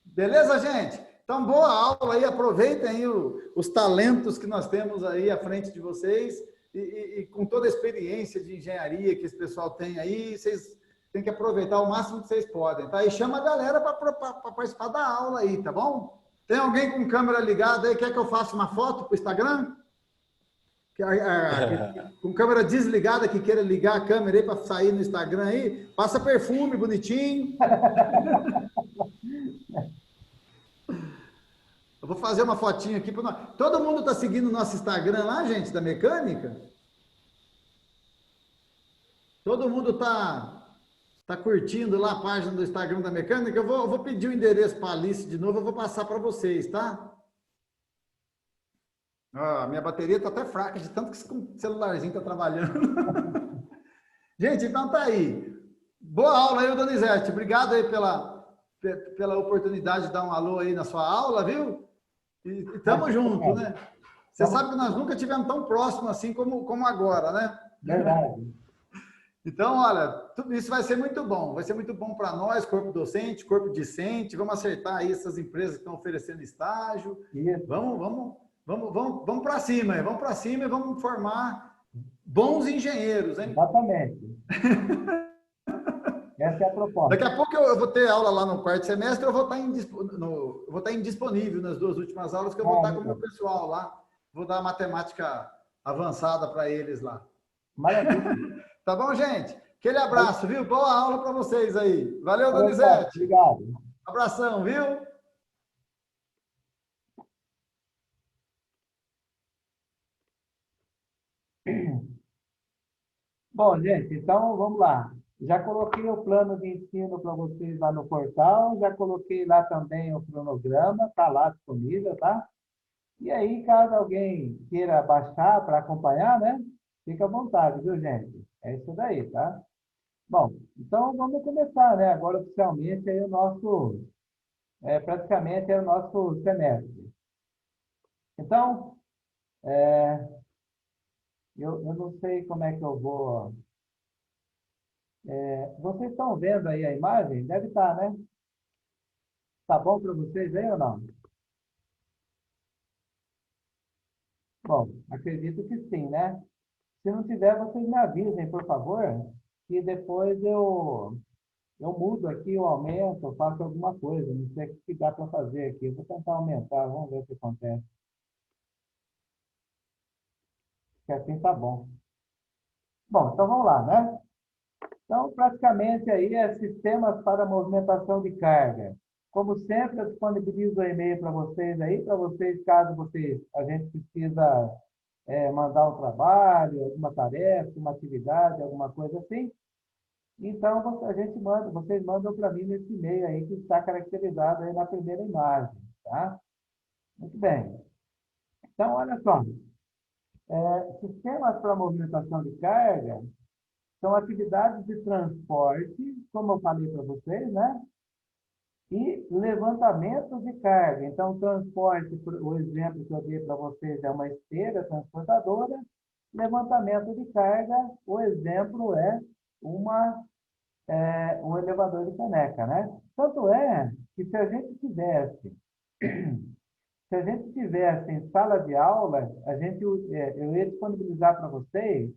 Beleza, gente? Então, boa aula aí, aproveitem aí os talentos que nós temos aí à frente de vocês e com toda a experiência de engenharia que esse pessoal tem aí, vocês têm que aproveitar o máximo que vocês podem, tá? E chama a galera para participar da aula aí, tá bom? Tem alguém com câmera ligada aí, quer que eu faça uma foto para o Instagram? Com câmera desligada, que queira ligar a câmera aí para sair no Instagram aí, passa perfume bonitinho. Eu vou fazer uma fotinha aqui. Todo mundo está seguindo o nosso Instagram lá, gente, da mecânica? Todo mundo tá curtindo lá a página do Instagram da mecânica? Eu vou pedir o endereço para a Alice de novo, eu vou passar para vocês, tá? A minha bateria está até fraca, de tanto que esse celularzinho está trabalhando. Gente, então tá aí. Boa aula aí, Donizete. Obrigado aí pela oportunidade de dar um alô aí na sua aula, viu? E tamo junto, né? Você sabe que nós nunca tivemos tão próximo assim como agora, né? Verdade. Então, olha, tudo isso vai ser muito bom. Vai ser muito bom para nós, corpo docente, corpo discente. Vamos acertar aí essas empresas que estão oferecendo estágio. Isso. Vamos para cima, vamos para cima e vamos formar bons engenheiros, hein? Exatamente. Essa é a proposta. Daqui a pouco eu vou ter aula lá no quarto semestre, eu vou estar indisponível nas 2 últimas aulas, que eu vou estar com o meu pessoal lá. Vou dar matemática avançada para eles lá. Maravilha. Tá bom, gente? Aquele abraço, viu? Boa aula para vocês aí. Valeu, Donizete. Obrigado. Abração, viu? Bom, gente, então vamos lá. Já coloquei o plano de ensino para vocês lá no portal, já coloquei lá também o cronograma, está lá disponível, tá? E aí, caso alguém queira baixar para acompanhar, né? Fica à vontade, viu, gente? É isso daí, tá? Bom, então vamos começar, né? Agora oficialmente aí o nosso, praticamente é o nosso semestre. Então, eu não sei como é que eu vou. Vocês estão vendo aí a imagem? Deve estar, né? Tá bom para vocês aí ou não? Bom, acredito que sim, né? Se não tiver, vocês me avisem, por favor, que depois eu mudo aqui, eu aumento, eu faço alguma coisa. Não sei o que dá para fazer aqui. Eu vou tentar aumentar, vamos ver o que acontece. Que assim tá bom. Bom, então vamos lá, né? Então, praticamente aí é sistemas para movimentação de carga. Como sempre, eu disponibilizo o e-mail para vocês, caso a gente precisa mandar um trabalho, alguma tarefa, uma atividade, alguma coisa assim. Então, vocês mandam para mim nesse e-mail aí que está caracterizado aí na primeira imagem, tá? Muito bem. Então, olha só. Sistemas para movimentação de carga são atividades de transporte, como eu falei para vocês, né? E levantamento de carga. Então, transporte, o exemplo que eu dei para vocês é uma esteira transportadora. Levantamento de carga, o exemplo é um elevador de caneca, né? Tanto é que se a gente tivesse em sala de aula, eu ia disponibilizar para vocês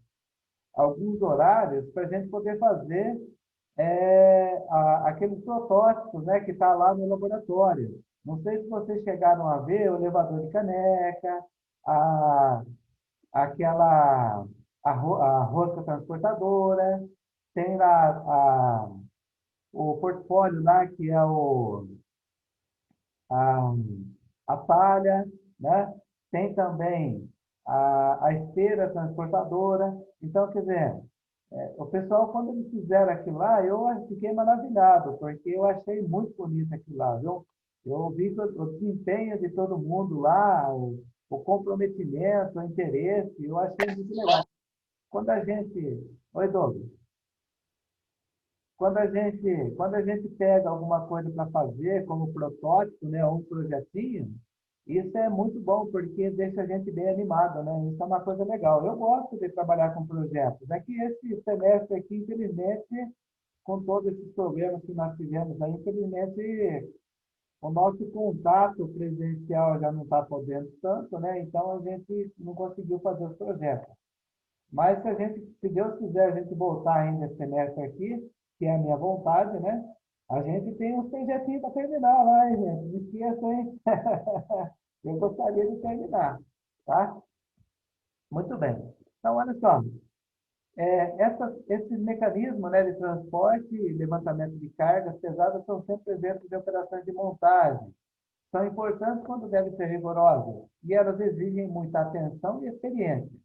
alguns horários para a gente poder fazer aqueles protótipos, né, que está lá no laboratório. Não sei se vocês chegaram a ver o elevador de caneca, a rosca transportadora, tem lá o portfólio lá, que é a, a palha, né? Tem também a esteira transportadora. Então, quer dizer, o pessoal, quando eles fizeram aquilo lá, eu fiquei maravilhado, porque eu achei muito bonito aquilo lá, viu? Eu vi o desempenho de todo mundo lá, o comprometimento, o interesse, eu achei muito legal. Quando a gente... Oi, Douglas. quando a gente pega alguma coisa para fazer, como protótipo, né, ou um projetinho, isso é muito bom, porque deixa a gente bem animado, né? Isso é uma coisa legal. Eu gosto de trabalhar com projetos. É que esse semestre aqui, infelizmente, com todos esses problemas que nós tivemos aí, infelizmente, o nosso contato presencial já não está podendo tanto, né? Então, a gente não conseguiu fazer os projetos. Mas se a gente, se Deus quiser, a gente voltar ainda esse semestre aqui, que é a minha vontade, né? A gente tem uns projetinhos para terminar lá, hein, gente? Não esqueça, hein? Eu gostaria de terminar, tá? Muito bem. Então, olha só. Esses mecanismos, né, de transporte e levantamento de cargas pesadas são sempre exemplos de operações de montagem. São importantes quando devem ser rigorosas e elas exigem muita atenção e experiência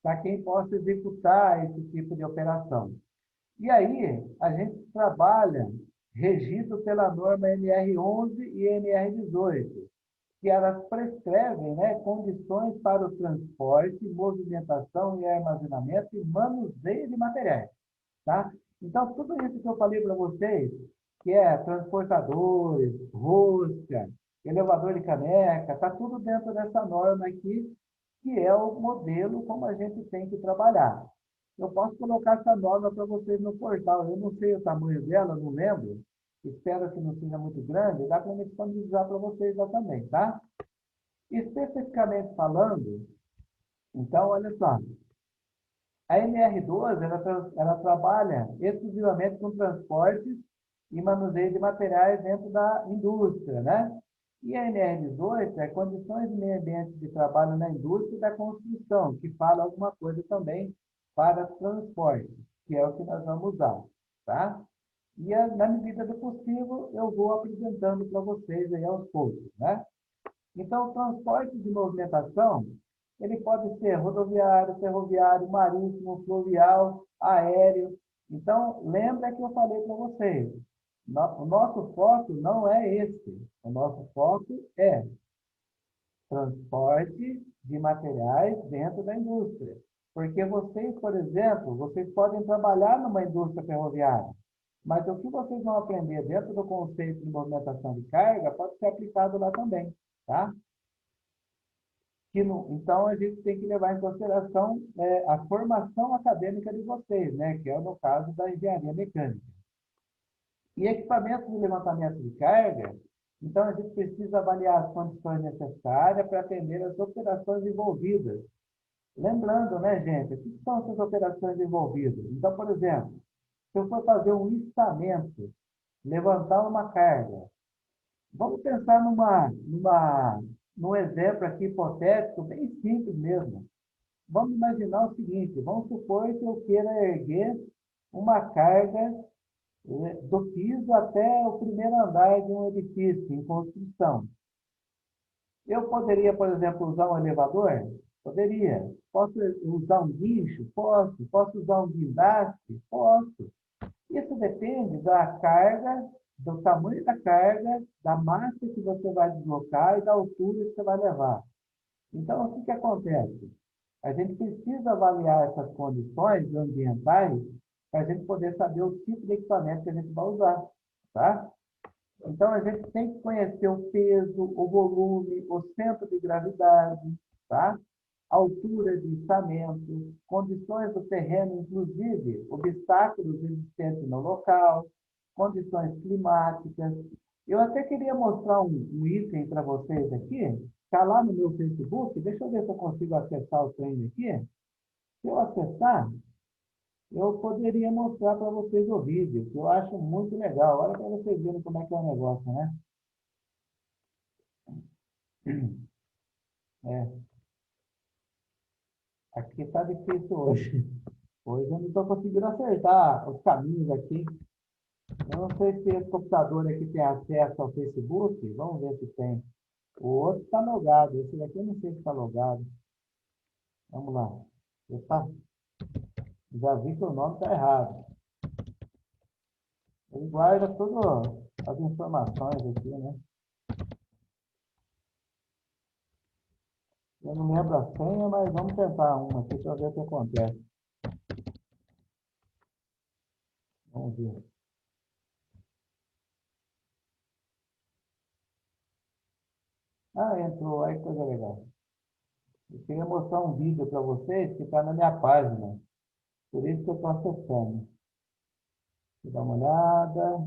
para quem possa executar esse tipo de operação. E aí, a gente trabalha regido pela norma NR11 e NR18, que elas prescrevem, né, condições para o transporte, movimentação e armazenamento e manuseio de materiais. Tá? Então, tudo isso que eu falei para vocês, que é transportadores, rosca, elevador de caneca, está tudo dentro dessa norma aqui, que é o modelo como a gente tem que trabalhar. Eu posso colocar essa norma para vocês no portal. Eu não sei o tamanho dela, não lembro. Espero que não seja muito grande. Dá para me disponibilizar para vocês lá também, tá? Especificamente falando, então, olha só. A NR12, ela trabalha exclusivamente com transportes e manuseio de materiais dentro da indústria, né? E a NR18 é condições de meio ambiente de trabalho na indústria e da construção, que fala alguma coisa também para transporte, que é o que nós vamos usar, tá? E na medida do possível, eu vou apresentando para vocês aí aos poucos, né? Então, o transporte de movimentação, ele pode ser rodoviário, ferroviário, marítimo, fluvial, aéreo. Então, lembra que eu falei para vocês, o nosso foco não é esse. O nosso foco é transporte de materiais dentro da indústria. Porque vocês, por exemplo, vocês podem trabalhar numa indústria ferroviária, mas o que vocês vão aprender dentro do conceito de movimentação de carga pode ser aplicado lá também, tá? Então, a gente tem que levar em consideração a formação acadêmica de vocês, né? Que é no caso da engenharia mecânica. E equipamentos de levantamento de carga, então a gente precisa avaliar as condições necessárias para atender as operações envolvidas. Lembrando, né, gente, o que são essas operações envolvidas? Então, por exemplo, se eu for fazer um içamento, levantar uma carga, vamos pensar num exemplo aqui hipotético, bem simples mesmo. Vamos imaginar o seguinte, vamos supor que eu queira erguer uma carga do piso até o primeiro andar de um edifício em construção. Eu poderia, por exemplo, usar um elevador? Poderia. Posso usar um guincho? Posso. Posso usar um guindaste? Posso. Isso depende da carga, do tamanho da carga, da massa que você vai deslocar e da altura que você vai levar. Então, o que acontece? A gente precisa avaliar essas condições ambientais para a gente poder saber o tipo de equipamento que a gente vai usar, tá? Então, a gente tem que conhecer o peso, o volume, o centro de gravidade, tá? A altura de içamento, condições do terreno, inclusive obstáculos existentes no local, condições climáticas. Eu até queria mostrar um item para vocês aqui, está lá no meu Facebook, deixa eu ver se eu consigo acessar o trem aqui. Se eu acessar, eu poderia mostrar para vocês o vídeo, que eu acho muito legal. Olha para vocês verem como é que é o negócio, né? É, aqui está difícil hoje. Hoje eu não estou conseguindo acertar os caminhos aqui. Eu não sei se esse computador aqui tem acesso ao Facebook. Vamos ver se tem. O outro está logado. Esse daqui eu não sei se está logado. Vamos lá. Opa, já vi que o nome está errado. Ele guarda todas as informações aqui, né? Eu não lembro a senha, mas vamos tentar uma aqui para ver o que acontece. Vamos ver. Ah, entrou. Aí, coisa legal. Eu queria mostrar um vídeo para vocês que está na minha página. Por isso que eu estou acessando. Vou dar uma olhada.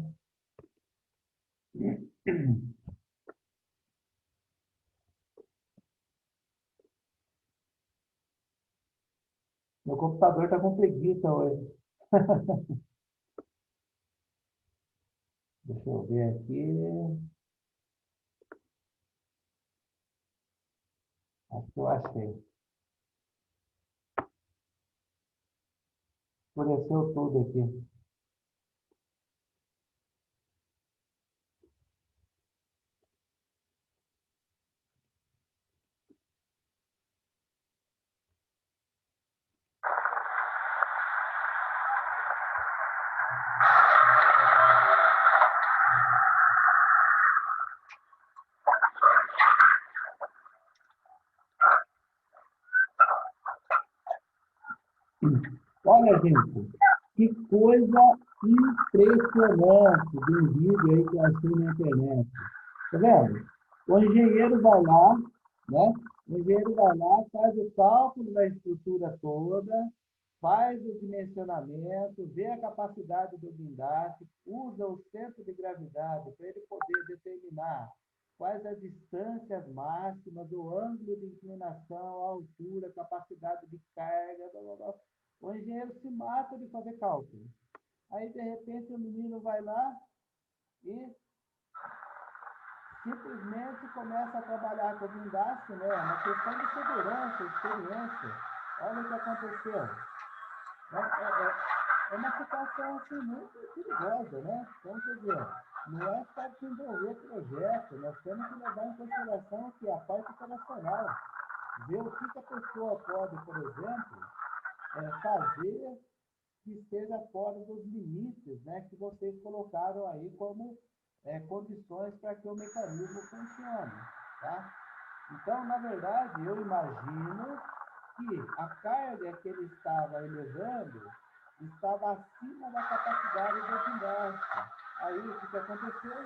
Meu computador está com preguiça hoje. Deixa eu ver aqui. Acho que eu achei. Escureceu tudo aqui. Olha, gente, que coisa impressionante de um vídeo aí que eu achei na internet. Tá vendo? O engenheiro vai lá, né? O engenheiro vai lá, faz o cálculo da estrutura toda, faz o dimensionamento, vê a capacidade do guindaste, usa o centro de gravidade para ele poder determinar quais as distâncias máximas, o ângulo de inclinação, a altura, a capacidade de carga, blá, blá, blá. O engenheiro se mata de fazer cálculo. Aí, de repente, o menino vai lá e simplesmente começa a trabalhar com o guindaste, né? Uma questão de segurança, experiência. Olha o que aconteceu. É uma situação assim, muito perigosa, né? Então, quer dizer, não é só desenvolver projeto, nós temos que levar em consideração que a parte operacional, ver o que a pessoa pode, por exemplo, fazer que esteja fora dos limites, né, que vocês colocaram aí como condições para que o mecanismo funcione, tá? Então, na verdade, eu imagino que a carga que ele estava elevando estava acima da capacidade do guindaste. Aí, o que aconteceu?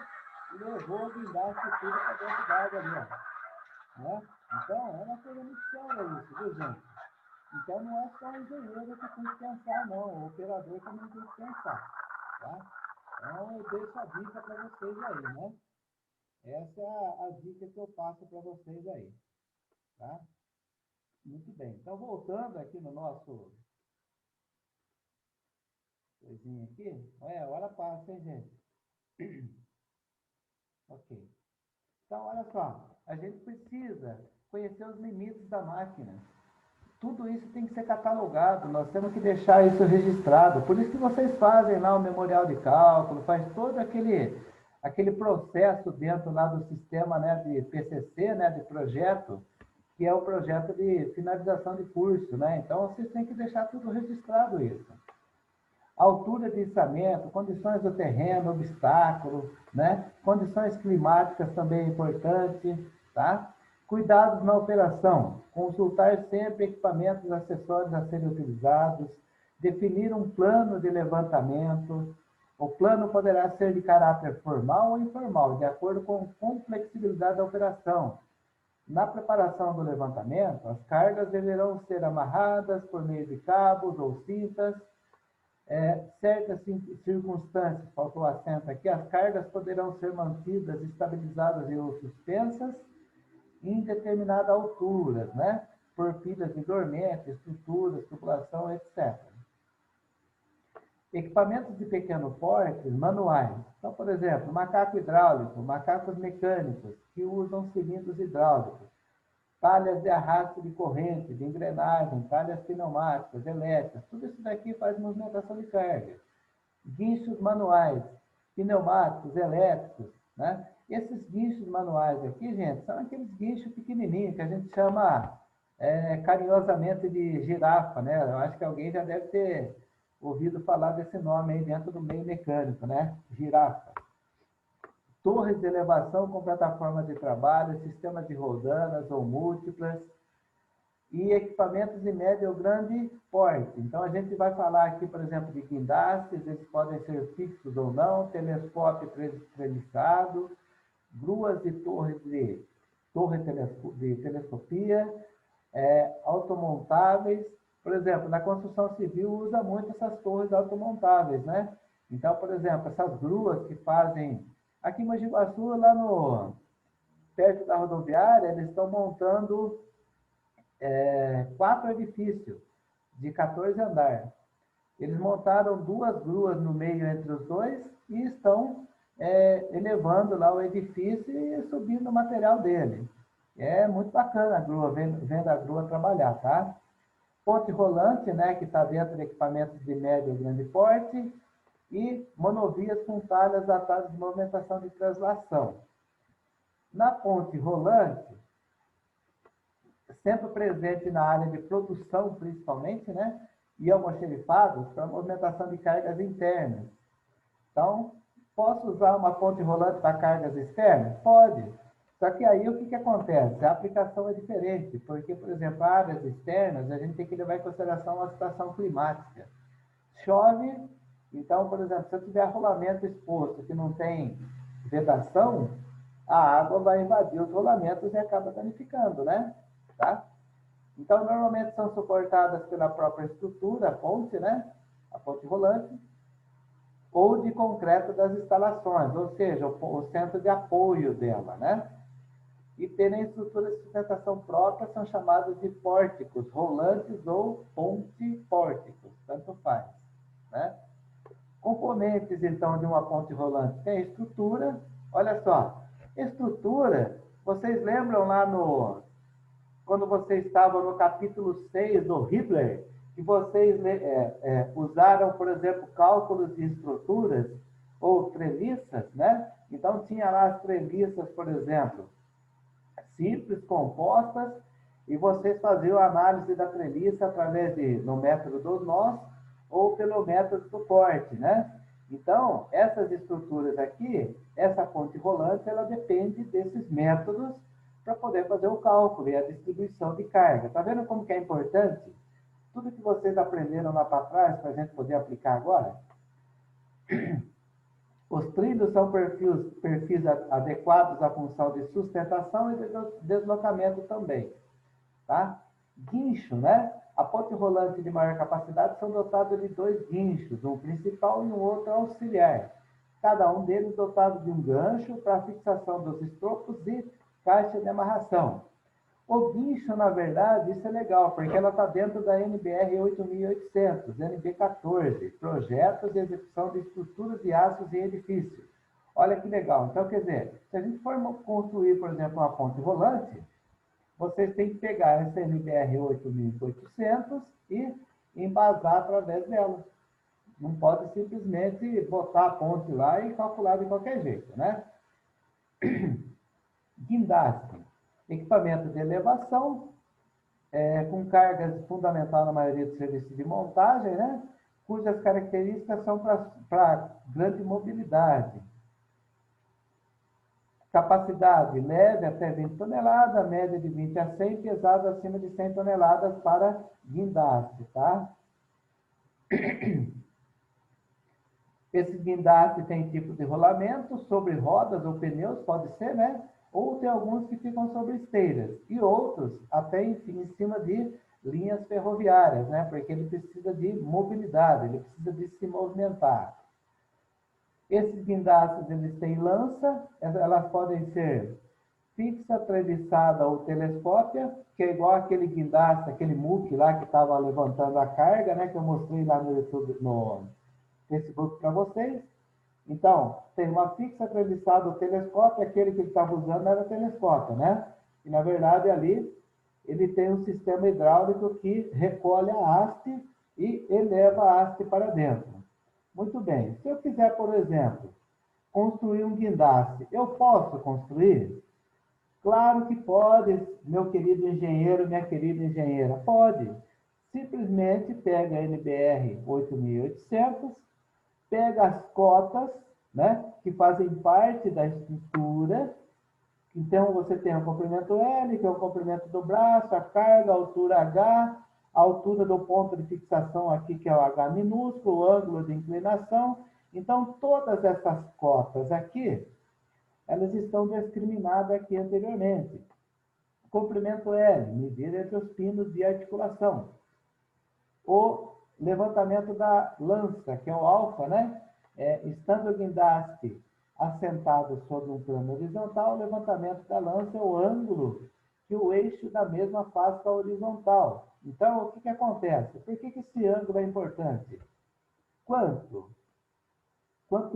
Levou o guindaste tudo para dentro d'água ali, ó, né? Então, é uma coisa muito séria isso, viu, gente? Então, não é só o engenheiro que tem que pensar, não. O operador também tem que pensar, tá? Então, eu deixo a dica para vocês aí, né? Essa é a dica que eu passo para vocês aí, tá? Muito bem. Então, voltando aqui no nosso coisinha aqui. Hora passa, hein, gente? Ok. Então, olha só. A gente precisa conhecer os limites da máquina. Tudo isso tem que ser catalogado, nós temos que deixar isso registrado. Por isso que vocês fazem lá o memorial de cálculo, faz todo aquele processo dentro lá do sistema, né, de PCC, né, de projeto, que é o projeto de finalização de curso, né? Então, vocês têm que deixar tudo registrado isso. Altura de içamento, condições do terreno, obstáculos, né? Condições climáticas também é importante, tá? Cuidados na operação, consultar sempre equipamentos acessórios a serem utilizados, definir um plano de levantamento. O plano poderá ser de caráter formal ou informal, de acordo com a complexibilidade da operação. Na preparação do levantamento, as cargas deverão ser amarradas por meio de cabos ou cintas. Certas circunstâncias, faltou acento aqui, as cargas poderão ser mantidas estabilizadas e ou suspensas em determinada altura, né? Por pilhas de dormentes, estruturas, tubulação, etc. Equipamentos de pequeno porte, manuais. Então, por exemplo, macaco hidráulico, macacos mecânicos, que usam cilindros hidráulicos, talhas de arrasto de corrente, de engrenagem, talhas pneumáticas, elétricas, tudo isso daqui faz movimentação de carga. Guinchos manuais, pneumáticos, elétricos, né? Esses guinchos manuais aqui, gente, são aqueles guinchos pequenininhos que a gente chama carinhosamente de girafa, né? Eu acho que alguém já deve ter ouvido falar desse nome aí dentro do meio mecânico, né? Girafa. Torres de elevação com plataformas de trabalho, sistemas de roldanas ou múltiplas e equipamentos de médio ou grande porte. Então, a gente vai falar aqui, por exemplo, de guindastes, eles podem ser fixos ou não, telescópio treliçado, gruas e torre de telescopia, automontáveis. Por exemplo, na construção civil usa muito essas torres automontáveis, né? Então, por exemplo, essas gruas que fazem... Aqui em Mogi Guaçu, perto da rodoviária, eles estão montando 4 edifícios de 14 andares. Eles montaram 2 gruas no meio entre os dois e estão elevando lá o edifício e subindo o material dele. É muito bacana a grua, vendo a grua trabalhar, tá? Ponte rolante, né, que está dentro de equipamentos de médio e grande porte, e monovias com talhas datadas de movimentação de translação. Na ponte rolante, sempre presente na área de produção, principalmente, né, e almoxerifados para movimentação de cargas internas. Então, posso usar uma ponte rolante para cargas externas? Pode. Só que aí o que acontece? A aplicação é diferente, porque, por exemplo, áreas externas, a gente tem que levar em consideração a situação climática. Chove, então, por exemplo, se eu tiver rolamento exposto que não tem vedação, a água vai invadir os rolamentos e acaba danificando, né? Tá? Então, normalmente são suportadas pela própria estrutura, a ponte, né? A ponte rolante, ou de concreto das instalações, ou seja, o centro de apoio dela, né? E terem estruturas de sustentação própria são chamados de pórticos rolantes ou ponte-pórticos, tanto faz, né? Componentes, então, de uma ponte rolante tem estrutura. Olha só, estrutura, vocês lembram lá quando vocês estavam no capítulo 6 do Hitler, que vocês usaram, por exemplo, cálculos de estruturas ou treliças, né? Então, tinha lá as treliças, por exemplo, simples, compostas, e vocês faziam a análise da treliça através no método dos nós ou pelo método do corte, né? Então, essas estruturas aqui, essa ponte rolante, ela depende desses métodos para poder fazer o cálculo e a distribuição de carga. Tá vendo como que é importante? Tudo que vocês aprenderam lá para trás, para a gente poder aplicar agora. Os trilhos são perfis adequados à função de sustentação e de deslocamento também. Tá? Guincho, né? A ponte rolante de maior capacidade são dotados de 2 guinchos, um principal e um outro auxiliar. Cada um deles dotado de um gancho para fixação dos estropos e caixa de amarração. O guincho, na verdade, isso é legal, porque ela está dentro da NBR 8800, NB14, Projetos e Execução de Estruturas de Aços em Edifício. Olha que legal. Então, quer dizer, se a gente for construir, por exemplo, uma ponte rolante, vocês têm que pegar essa NBR 8800 e embasar através dela. Não pode simplesmente botar a ponte lá e calcular de qualquer jeito, né? Guindaste. Equipamento de elevação, com cargas fundamental na maioria dos serviços de montagem, né? Cujas características são para grande mobilidade. Capacidade leve até 20 toneladas, média de 20 a 100, pesado acima de 100 toneladas para guindaste, tá? Esse guindaste tem tipo de rolamento sobre rodas ou pneus, pode ser, né? Ou tem alguns que ficam sobre esteiras, e outros até em cima de linhas ferroviárias, né? Porque ele precisa de mobilidade, ele precisa de se movimentar. Esses guindastes, eles têm lança, elas podem ser fixa, treliçada ou telescópia, que é igual aquele guindaste, aquele muque lá que estava levantando a carga, né? Que eu mostrei lá no YouTube, no Facebook para vocês. Então, tem uma fixa, treliçada ou telescópio, aquele que ele estava usando era telescópio, né? E, na verdade, ali, ele tem um sistema hidráulico que recolhe a haste e eleva a haste para dentro. Muito bem. Se eu quiser, por exemplo, construir um guindaste, eu posso construir? Claro que pode, meu querido engenheiro, minha querida engenheira, pode. Simplesmente pega a NBR 8800, pega as cotas, né, que fazem parte da estrutura. Então, você tem o comprimento L, que é o comprimento do braço, a carga, a altura H, a altura do ponto de fixação aqui, que é o H minúsculo, o ângulo de inclinação. Então, todas essas cotas aqui, elas estão discriminadas aqui anteriormente. Comprimento L, medir entre os pinos de articulação. O levantamento da lança, que é o alfa, né? Estando o guindaste assentado sobre um plano horizontal, o levantamento da lança é o ângulo que o eixo da mesma faz com a horizontal. Então, o que acontece? Por que esse ângulo é importante? Quanto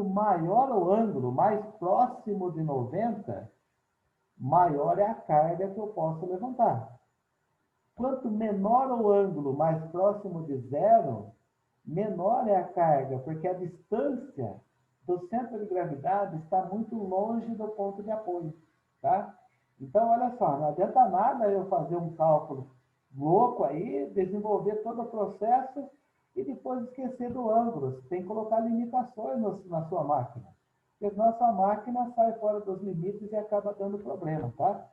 maior o ângulo, mais próximo de 90, maior é a carga que eu posso levantar. Quanto menor o ângulo, mais próximo de zero, menor é a carga, porque a distância do centro de gravidade está muito longe do ponto de apoio, tá? Então, olha só, não adianta nada eu fazer um cálculo louco aí, desenvolver todo o processo e depois esquecer do ângulo. Você tem que colocar limitações na sua máquina. Porque nossa máquina sai fora dos limites e acaba dando problema, tá?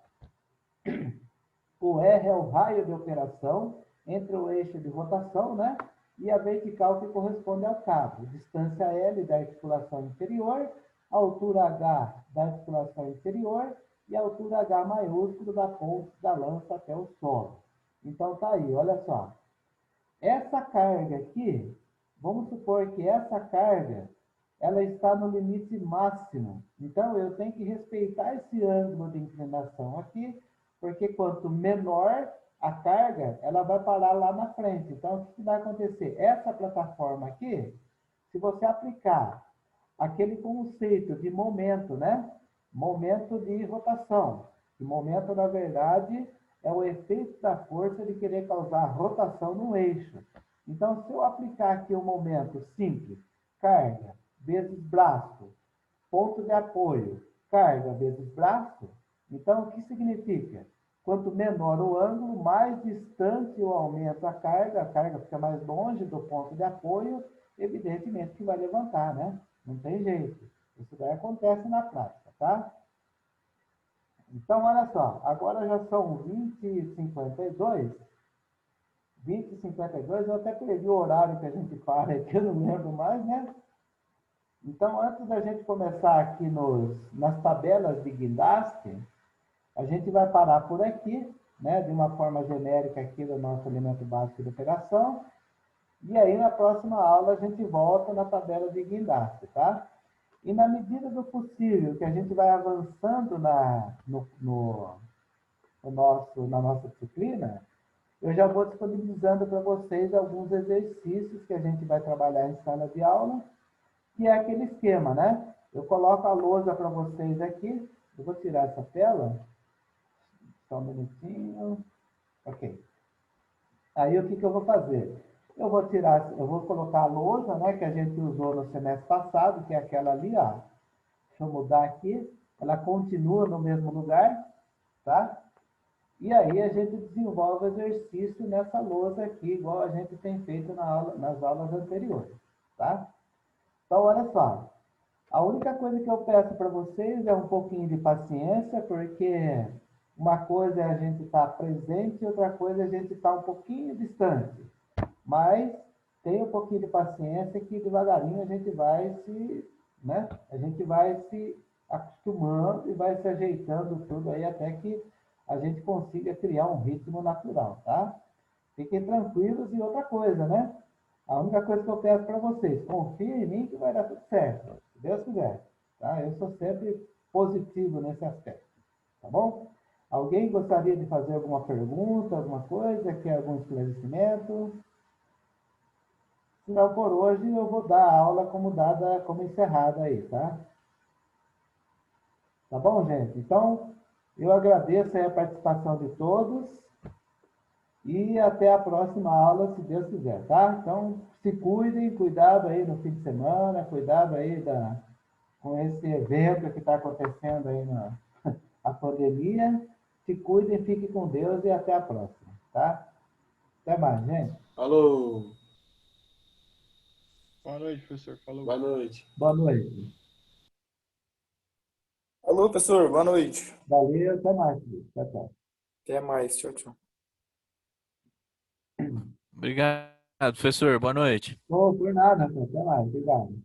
O R é o raio de operação entre o eixo de rotação, né? E a vertical que corresponde ao cabo. Distância L da articulação inferior, altura H da articulação inferior e altura H maiúsculo da ponta da lança até o solo. Então tá aí, olha só. Essa carga aqui, vamos supor que essa carga, ela está no limite máximo. Então eu tenho que respeitar esse ângulo de inclinação aqui, porque quanto menor a carga, ela vai parar lá na frente. Então, o que vai acontecer? Essa plataforma aqui, se você aplicar aquele conceito de momento, né? Momento de rotação. E momento, na verdade, é o efeito da força de querer causar rotação no eixo. Então, se eu aplicar aqui um momento simples, carga vezes braço, ponto de apoio, carga vezes braço, então o que significa? Quanto menor o ângulo, mais distante eu aumento a carga fica mais longe do ponto de apoio, evidentemente que vai levantar, né? Não tem jeito. Isso daí acontece na prática, tá? Então, olha só, agora já são 20h52. 20h52, eu até perdi o horário que a gente para aqui, eu não lembro mais, né? Então, antes da gente começar aqui nas tabelas de guindaste, a gente vai parar por aqui, né, de uma forma genérica aqui do nosso elemento básico de operação. E aí, na próxima aula, a gente volta na tabela de guindaste, tá? E na medida do possível que a gente vai avançando na nossa disciplina, eu já vou disponibilizando para vocês alguns exercícios que a gente vai trabalhar em sala de aula, que é aquele esquema, né? Eu coloco a lousa para vocês aqui. Eu vou tirar essa tela. Só um minutinho. Ok. Aí, o que eu vou fazer? Eu vou colocar a lousa, né, que a gente usou no semestre passado, que é aquela ali, ó. Deixa eu mudar aqui. Ela continua no mesmo lugar, tá? E aí, a gente desenvolve exercício nessa lousa aqui, igual a gente tem feito nas aulas anteriores, tá? Então, olha só. A única coisa que eu peço para vocês é um pouquinho de paciência, porque uma coisa é a gente estar presente e outra coisa é a gente estar um pouquinho distante. Mas tenha um pouquinho de paciência que devagarinho a gente vai né? A gente vai se acostumando e vai se ajeitando tudo aí até que a gente consiga criar um ritmo natural, tá? Fiquem tranquilos e outra coisa, né? A única coisa que eu peço para vocês, confiem em mim que vai dar tudo certo, se Deus quiser, tá? Eu sou sempre positivo nesse aspecto, tá bom? Alguém gostaria de fazer alguma pergunta, alguma coisa, quer algum esclarecimento? Se não, por hoje eu vou dar a aula como encerrada aí, tá? Tá bom, gente? Então, eu agradeço aí a participação de todos e até a próxima aula, se Deus quiser, tá? Então, se cuidem, cuidado aí no fim de semana, cuidado aí com esse evento que está acontecendo aí a pandemia. Se cuidem, fiquem com Deus e até a próxima, tá? Até mais, gente. Falou. Boa noite, professor. Falou. Boa noite. Boa noite. Alô, professor. Boa noite. Valeu, até mais. Tchau, tchau. Até mais. Tchau, tchau. Obrigado, professor. Boa noite. Por nada, até mais. Obrigado.